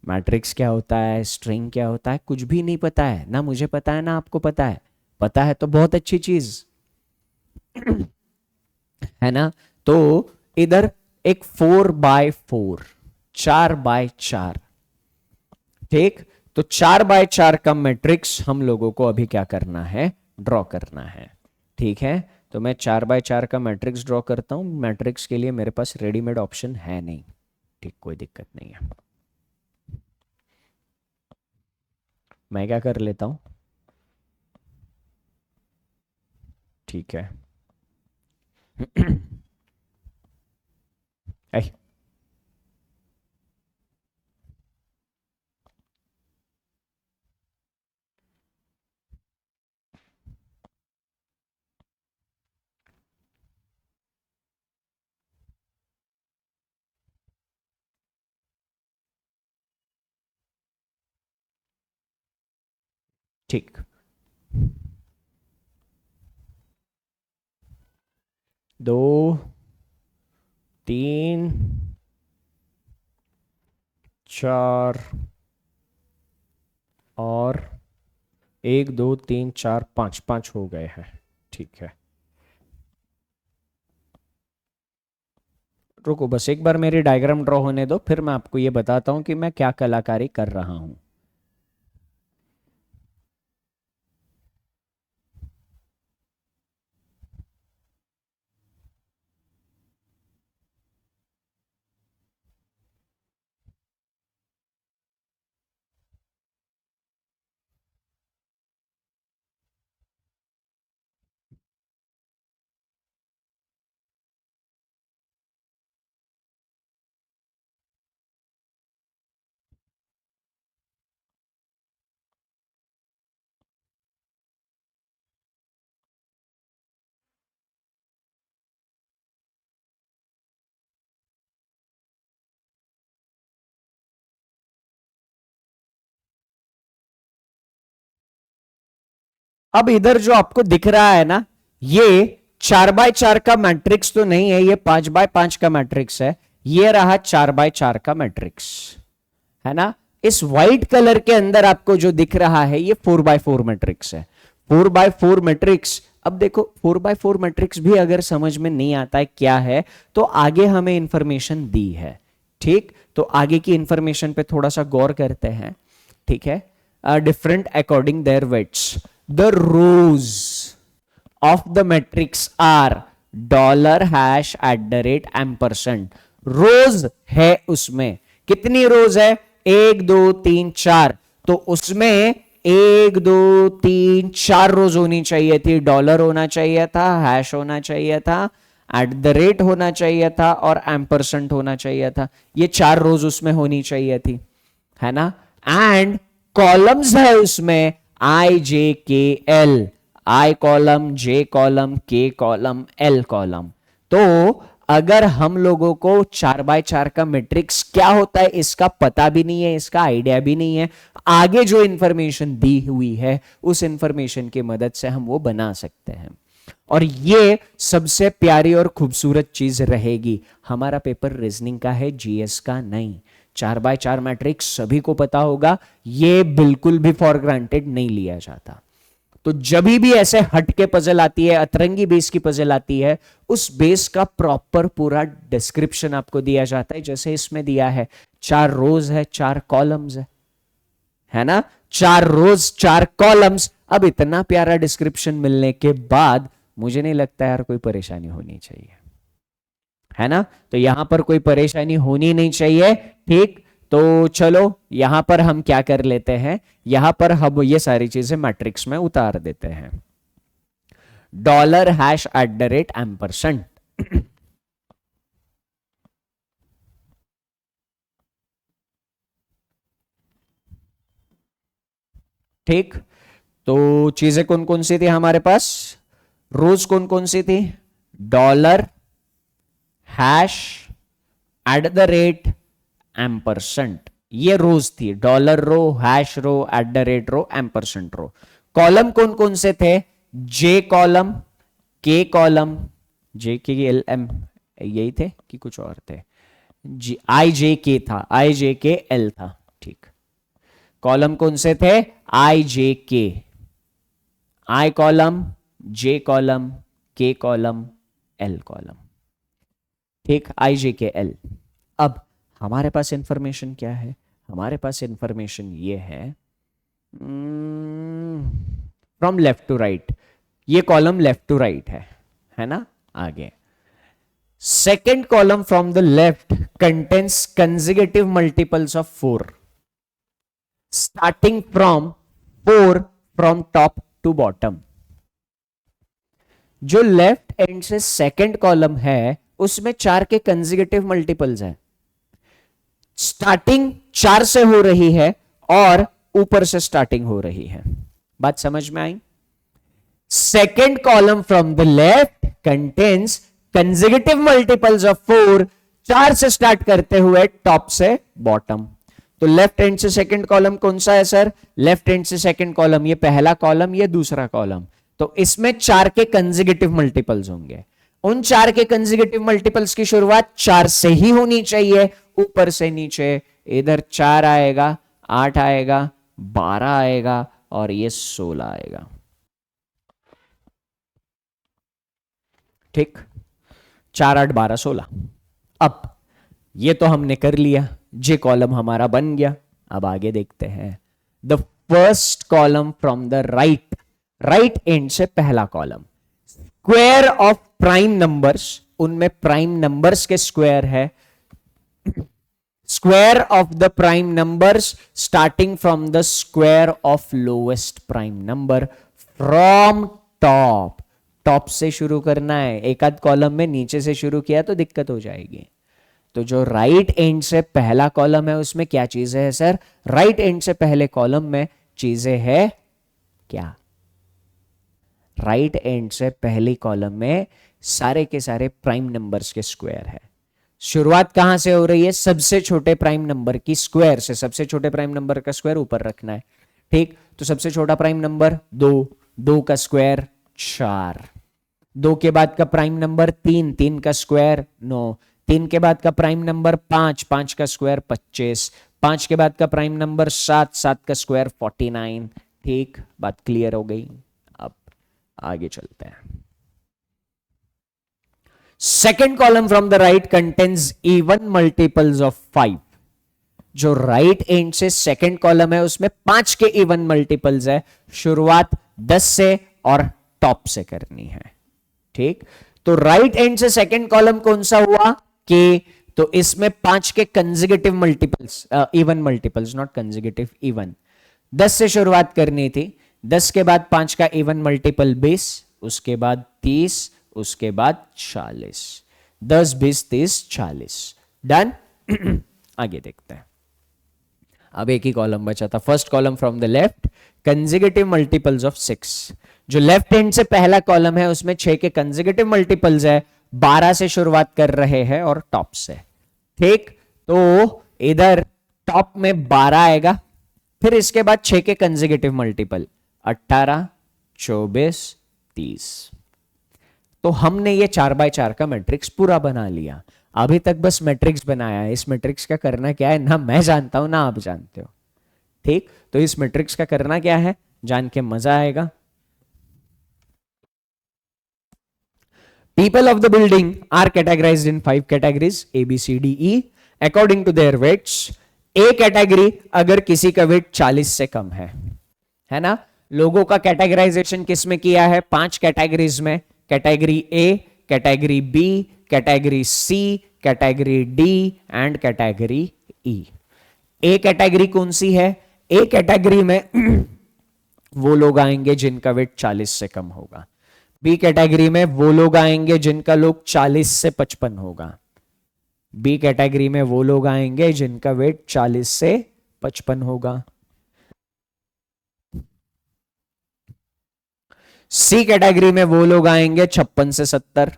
मैट्रिक्स क्या होता है, स्ट्रिंग क्या होता है, कुछ भी नहीं पता है ना, मुझे पता है ना आपको पता है। पता है तो बहुत अच्छी चीज है ना। तो इधर एक 4x4, 4x4, ठीक। तो 4x4 का मैट्रिक्स हम लोगों को अभी क्या करना है? ड्रॉ करना है। ठीक है, तो मैं 4x4 का मैट्रिक्स ड्रॉ करता हूं। मैट्रिक्स के लिए मेरे पास रेडीमेड ऑप्शन है नहीं, ठीक, कोई दिक्कत नहीं है। मैं क्या कर लेता हूं, ठीक है ऐ, ठीक, 2 3 4 और 1 2 3 4 5, 5 हो गए हैं। ठीक है, रुको बस एक बार मेरी डायग्राम ड्रॉ होने दो, फिर मैं आपको ये बताता हूं कि मैं क्या कलाकारी कर रहा हूं। अब इधर जो आपको दिख रहा है ना, ये 4x4 का मैट्रिक्स तो नहीं है, ये 5x5 का मैट्रिक्स है। ये रहा 4x4 का मैट्रिक्स, है ना। इस व्हाइट कलर के अंदर आपको जो दिख रहा है ये 4x4 मैट्रिक्स है। 4x4 मैट्रिक्स, अब देखो 4x4 मैट्रिक्स भी अगर समझ में नहीं आता है क्या है, तो आगे हमें इंफॉर्मेशन दी है, ठीक। तो आगे की इंफॉर्मेशन पे थोड़ा सा गौर करते हैं, ठीक है। Different according their weights, the rows of the matrix are $#@ampersand। Rows है उसमें, कितनी रोज है? 1 2 3 4। तो उसमें 1 2 3 4 रोज होनी चाहिए थी। डॉलर होना चाहिए था, हैश होना चाहिए था, @ होना चाहिए था और एम्परसेंट होना चाहिए था। ये 4 रोज उसमें होनी चाहिए थी, है ना। एंड कॉलम्स है उसमें IJKL, I column, J column, K column, L column. तो अगर हम लोगों को 4x4 का मैट्रिक्स क्या होता है इसका पता भी नहीं है, इसका आइडिया भी नहीं है, आगे जो इंफॉर्मेशन दी हुई है उस इंफॉर्मेशन की मदद से हम वो बना सकते हैं। और ये सबसे प्यारी और खूबसूरत चीज रहेगी। हमारा पेपर रीजनिंग का है, जीएस का नहीं। 4x4 मैट्रिक्स सभी को पता होगा, ये बिल्कुल भी फॉर ग्रांटेड नहीं लिया जाता। तो जब भी ऐसे हट के पजल आती है, अतरंगी बेस की पजल आती है, उस बेस का प्रॉपर पूरा डिस्क्रिप्शन आपको दिया जाता है। जैसे इसमें दिया है 4 रोज है, 4 कॉलम्स है ना। 4 रोज 4 कॉलम्स। अब इतना प्यारा डिस्क्रिप्शन मिलने के बाद मुझे नहीं लगता यार कोई परेशानी होनी चाहिए, है ना। तो यहां पर कोई परेशानी होनी नहीं चाहिए, ठीक। तो चलो यहां पर हम क्या कर लेते हैं, यहां पर हम ये सारी चीजें मैट्रिक्स में उतार देते हैं। $#@ampersand, ठीक। तो चीजें कौन कौन सी थी हमारे पास, रोज कौन कौन सी थी, डॉलर $#, ये रोज थी, डॉलर रो, हैश रो, @रो, एम्परसेंट रो। कॉलम कौन कौन से थे, जे कॉलम, के कॉलम, जे के एल एम यही थे कि कुछ और थे, जी आई जे के था, आई जे के एल था, ठीक। कॉलम कौन से थे, आई जे के, आई कॉलम, जे कॉलम, के कॉलम, एल कॉलम, ठीक, आई जे के एल। अब हमारे पास इंफॉर्मेशन क्या है, हमारे पास इंफॉर्मेशन ये है फ्रॉम लेफ्ट टू राइट, ये कॉलम लेफ्ट टू राइट है ना। आगे second column from the left contains consecutive multiples of 4 starting from 4 from top to bottom. जो लेफ्ट एंड से सेकेंड कॉलम है उसमें 4 के कंसेक्यूटिव मल्टीपल्स हैं, स्टार्टिंग 4 से हो रही है और ऊपर से स्टार्टिंग हो रही है, बात समझ में आई। Second column from the left contains consecutive multiples of 4, 4 से स्टार्ट करते हुए टॉप से बॉटम। तो लेफ्ट एंड से सेकंड कॉलम कौन सा है सर, लेफ्ट एंड से सेकंड कॉलम, ये पहला कॉलम, ये दूसरा कॉलम। तो इसमें 4 के कंसेक्यूटिव मल्टीपल्स होंगे, उन 4 के कंसेक्यूटिव मल्टीपल्स की शुरुआत 4 से ही होनी चाहिए, ऊपर से नीचे। इधर 4 आएगा, 8 आएगा, 12 आएगा और ये 16 आएगा, ठीक। 4 8 12 16। अब ये तो हमने कर लिया, जे कॉलम हमारा बन गया। अब आगे देखते हैं the first column from the right, right and से पहला column, square of prime numbers, उनमें प्राइम नंबर्स के स्क्वायर है, square of the prime numbers starting from the square of lowest prime number from top. Top से शुरू करना है, एक आध कॉलम में नीचे से शुरू किया तो दिक्कत हो जाएगी। तो जो राइट एंड से पहला कॉलम है उसमें क्या चीजें है सर, राइट एंड से पहले कॉलम में चीजें है क्या, राइट एंड से पहली कॉलम में सारे के सारे प्राइम नंबर्स के स्क्वायर है। शुरुआत कहां से हो रही है, सबसे छोटे प्राइम नंबर की स्क्वायर से, सबसे छोटे प्राइम नंबर का स्क्वायर ऊपर रखना है, ठीक। तो सबसे छोटा प्राइम नंबर 2, 2 का स्क्वायर 4, 2 के बाद का प्राइम नंबर 3, 3 का स्क्वायर 9, 3 के बाद का प्राइम नंबर 5, 5 का स्क्वायर 25, 5 के बाद का प्राइम नंबर 7, 7 का स्क्वायर 49, ठीक। बात क्लियर हो गई। अब आगे चलते हैं। Second column from the right contains even multiples of 5। जो राइट एंड से सेकेंड कॉलम है उसमें 5 के इवन मल्टीपल्स है, शुरुआत 10 से और टॉप से करनी है, ठीक। तो राइट एंड से सेकेंड कॉलम कौन सा हुआ, के। तो इसमें 5 के consecutive multiples, even multiples, not consecutive, even. 10 से शुरुआत करनी थी, 10 के बाद 5 का इवन मल्टीपल 20, उसके बाद 30, उसके बाद 40, 10 20 30 40, डन। आगे देखते हैं। अब एक ही कॉलम बचा था, first column from the left consecutive multiples of 6। जो लेफ्ट हैंड से पहला कॉलम है उसमें 6 के कंसेक्यूटिव मल्टीपल्स है, 12 से शुरुआत कर रहे हैं और टॉप से, ठीक। तो इधर टॉप में 12 आएगा, फिर इसके बाद 6 के कंसेक्यूटिव मल्टीपल 18 24 30। तो हमने ये 4x4 का मैट्रिक्स पूरा बना लिया। अभी तक बस मैट्रिक्स बनाया है, इस मैट्रिक्स का करना क्या है ना मैं जानता हूं ना आप जानते हो, ठीक। तो इस मैट्रिक्स का करना क्या है जान के मजा आएगा। People of the building are categorized in 5 categories A, B, C, D, E according to their weights. A category अगर किसी का वेट 40 से कम है ना, लोगों का कैटेगराइजेशन किस में किया है? 5 कैटेगरीज में, category A, category B, category C, category D and category E. A category कौन सी है? ए कैटेगरी में वो लोग आएंगे जिनका वेट 40 से कम होगा। बी कैटेगरी में वो लोग आएंगे जिनका लोग 40 से 55 होगा। बी कैटेगरी में वो लोग आएंगे जिनका वेट 40 से 55 होगा। सी कैटेगरी में वो लोग आएंगे 56 से 70।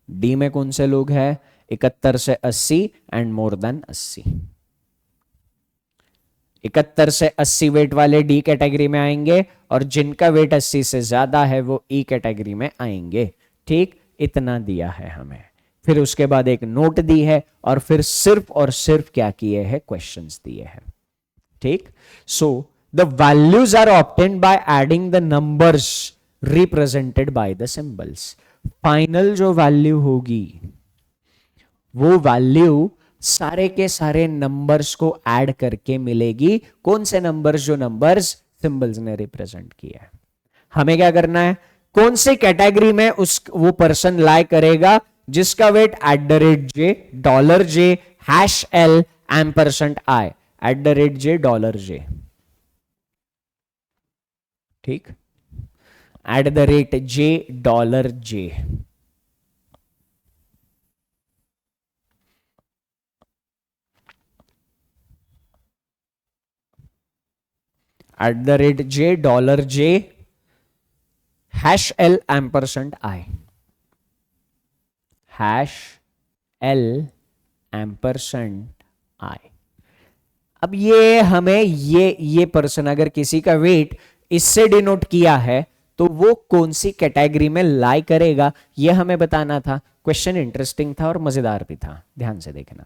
डी में कौन से लोग हैं? 71 से 80 एंड मोर देन 80। 71 से 80 वेट वाले डी कैटेगरी में आएंगे और जिनका वेट 80 से ज्यादा है वो ई कैटेगरी में आएंगे। ठीक, इतना दिया है हमें। फिर उसके बाद एक नोट दी है और फिर सिर्फ और सिर्फ क्या किए हैं? क्वेश्चंस दिए हैं। ठीक, so the values are obtained by adding the numbers represented by the symbols. Final जो वैल्यू होगी वो वैल्यू सारे के सारे नंबर्स को ऐड करके मिलेगी। कौन से नंबर्स? जो नंबर्स सिंबल्स ने रिप्रेजेंट किया है। हमें क्या करना है? कौन सी कैटेगरी में वो पर्सन लाई करेगा जिसका wait @J, $J, #L, $I, @J, $J। ठीक, @J, $J। @J, $J, #L, $I, #L, $I। अब ये हमें ये पर्सन अगर किसी का वेट इससे डिनोट किया है तो वो कौन सी कैटेगरी में लाई करेगा ये हमें बताना था। क्वेश्चन इंटरेस्टिंग था और मजेदार भी था, ध्यान से देखना।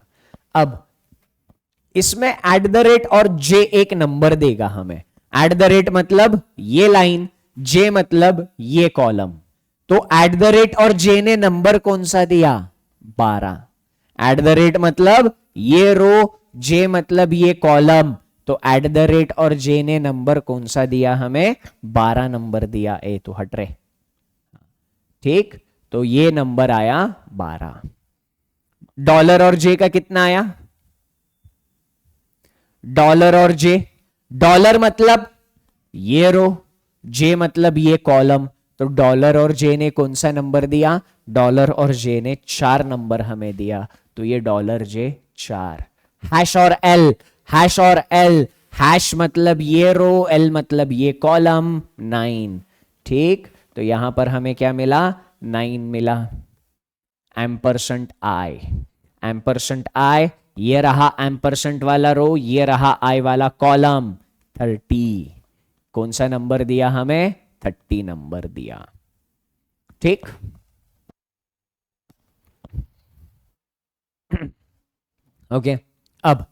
अब इसमें @ और जे एक नंबर देगा हमें। @ मतलब ये लाइन, जे मतलब ये कॉलम। तो @ और जे ने नंबर कौन सा दिया? 12। @ मतलब ये रो, जे मतलब ये कॉलम। तो @ और जे ने नंबर कौन सा दिया हमें? 12 नंबर दिया। ए तो हट रहे। ठीक, तो ये नंबर आया 12। डॉलर और जे का कितना आया? डॉलर और जे, डॉलर मतलब ये रो, जे मतलब ये कॉलम। तो डॉलर और जे ने कौन सा नंबर दिया? डॉलर और जे ने 4 नंबर हमें दिया। तो ये $J 4। हैश और एल, हैश और एल, हैश मतलब ये रो, एल मतलब ये कॉलम, 9। ठीक, तो यहां पर हमें क्या मिला? 9 मिला। %I, %I, ये रहा एम्परसेंट वाला रो, ये रहा आई वाला कॉलम। 30। कौन सा नंबर दिया हमें? 30 नंबर दिया। ठीक, ओके। अब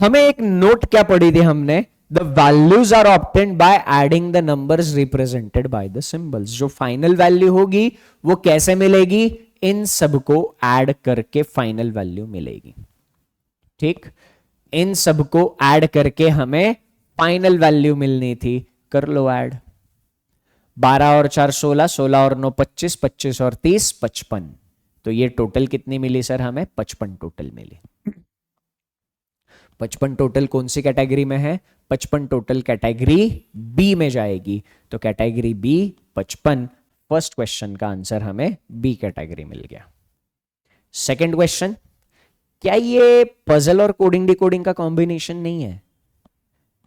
हमें एक नोट क्या पढ़ी थी हमने? The values are obtained by adding the numbers represented by the symbols. जो फाइनल वैल्यू होगी वो कैसे मिलेगी? इन सबको ऐड करके फाइनल वैल्यू मिलेगी। ठीक, इन सबको ऐड करके हमें फाइनल वैल्यू मिलनी थी। कर लो ऐड। 12 और 4 16, 16 और 9 25, 25 और 30 55। तो ये टोटल कितनी मिली सर हमें? 55 टोटल मिली। 55 टोटल कौन सी कैटेगरी में है? 55 टोटल कैटेगरी बी में जाएगी। तो कैटेगरी बी 55। फर्स्ट क्वेश्चन का आंसर हमें बी कैटेगरी मिल गया। सेकंड क्वेश्चन, क्या ये पजल और कोडिंग डिकोडिंग का कॉम्बिनेशन नहीं है?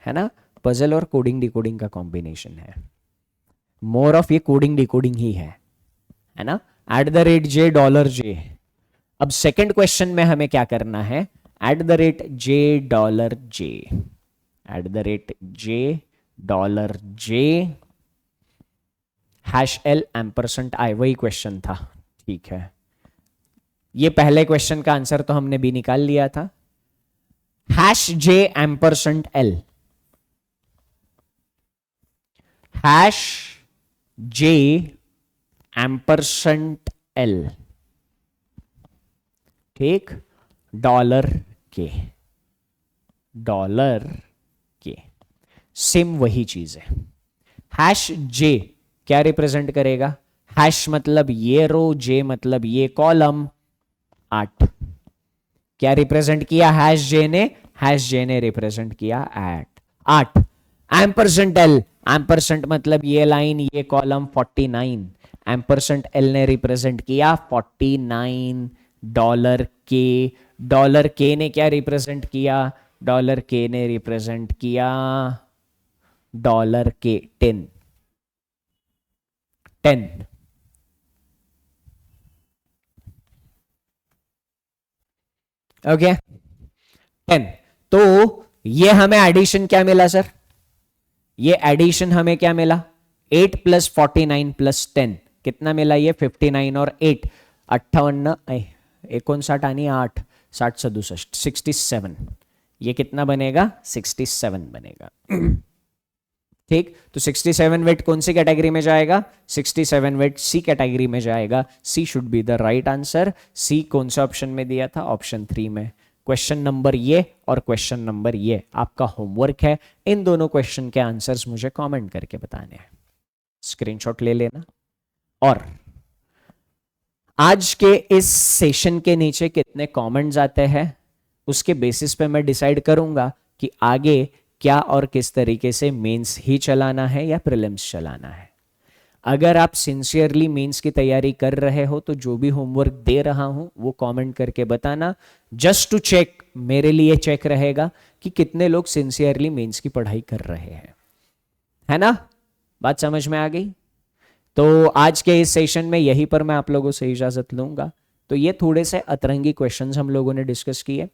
है ना, पजल और कोडिंग डिकोडिंग का कॉम्बिनेशन है। मोर ऑफ ये कोडिंग डिकोडिंग ही है ना। @J, $J। अब सेकंड क्वेश्चन में हमें क्या करना है? @J, $J, @J, $J, #L, %I। वही क्वेश्चन था। ठीक है, ये पहले क्वेश्चन का आंसर तो हमने भी निकाल लिया था। #J, %L, #J, %L। ठीक, $K। डॉलर के। सेम वही चीज है। हैश जे क्या रिप्रेजेंट करेगा? हैश मतलब ये रो, जे मतलब ये कॉलम। 8 क्या रिप्रेजेंट किया हैश जे ने? हैश जे ने रिप्रेजेंट किया 8। एम्परसेंट एल, एम्परसेंट मतलब ये लाइन ये कॉलम 49। एम्परसेंट एल ने रिप्रेजेंट किया 49। डॉलर के ने क्या रिप्रेजेंट किया? डॉलर के ने रिप्रेजेंट किया डॉलर के 10। ओके 10। तो ये हमें एडिशन क्या मिला सर? ये एडिशन हमें क्या मिला? 8 प्लस 49 प्लस 10 कितना मिला? ये 59 और 8 58 59 आणि 8 60 67 67। ये कितना बनेगा? 67 बनेगा। ठीक, तो 67 वेट कौन सी कैटेगरी में जाएगा? 67 वेट सी कैटेगरी में जाएगा। C should be the right answer. C कौन सा ऑप्शन में दिया था? ऑप्शन 3 में। क्वेश्चन नंबर ये और क्वेश्चन नंबर ये आपका होमवर्क है। इन दोनों क्वेश्चन के आंसर्स मुझे कमेंट करके बताने हैं, स्क्रीनशॉट ले लेना। और आज के इस सेशन के नीचे कितने कमेंट्स आते हैं उसके बेसिस पे मैं डिसाइड करूंगा कि आगे क्या और किस तरीके से मेंस ही चलाना है या प्रीलिम्स चलाना है। अगर आप सिंसियरली मेंस की तैयारी कर रहे हो तो जो भी होमवर्क दे रहा हूं वो कमेंट करके बताना, जस्ट टू चेक, मेरे लिए चेक रहेगा कि कितने लोग सिंसियरली मेंस की पढ़ाई कर रहे हैं। है ना? बात समझ में आ गई? तो आज के इस सेशन में यहीं पर मैं आप लोगों से इजाजत लूंगा। तो ये थोड़े से अतरंगी क्वेश्चंस हम लोगों ने डिस्कस किए।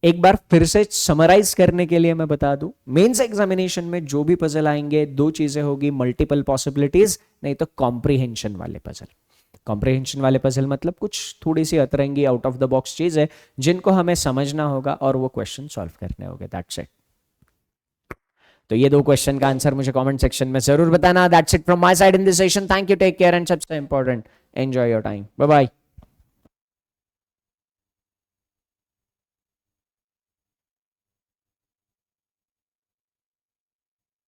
एक बार फिर से समराइज करने के लिए मैं बता दूं, मेंस एग्जामिनेशन में जो भी पजल आएंगे दो चीजें होगी, मल्टीपल पॉसिबिलिटीज, नहीं तो कॉम्प्रिहेंशन वाले पजल। कॉम्प्रिहेंशन वाले पजल मतलब कुछ थोड़ी सी अतरंगी आउट ऑफ द बॉक्स चीज है जिनको हमें समझना होगा और वो क्वेश्चन सॉल्व करने होंगे। That's it. तो ये दो क्वेश्चन का आंसर मुझे कमेंट सेक्शन में जरूर बताना। That's it from my side in this session. Thank you, take care and सबसे important, enjoy your time. Bye bye.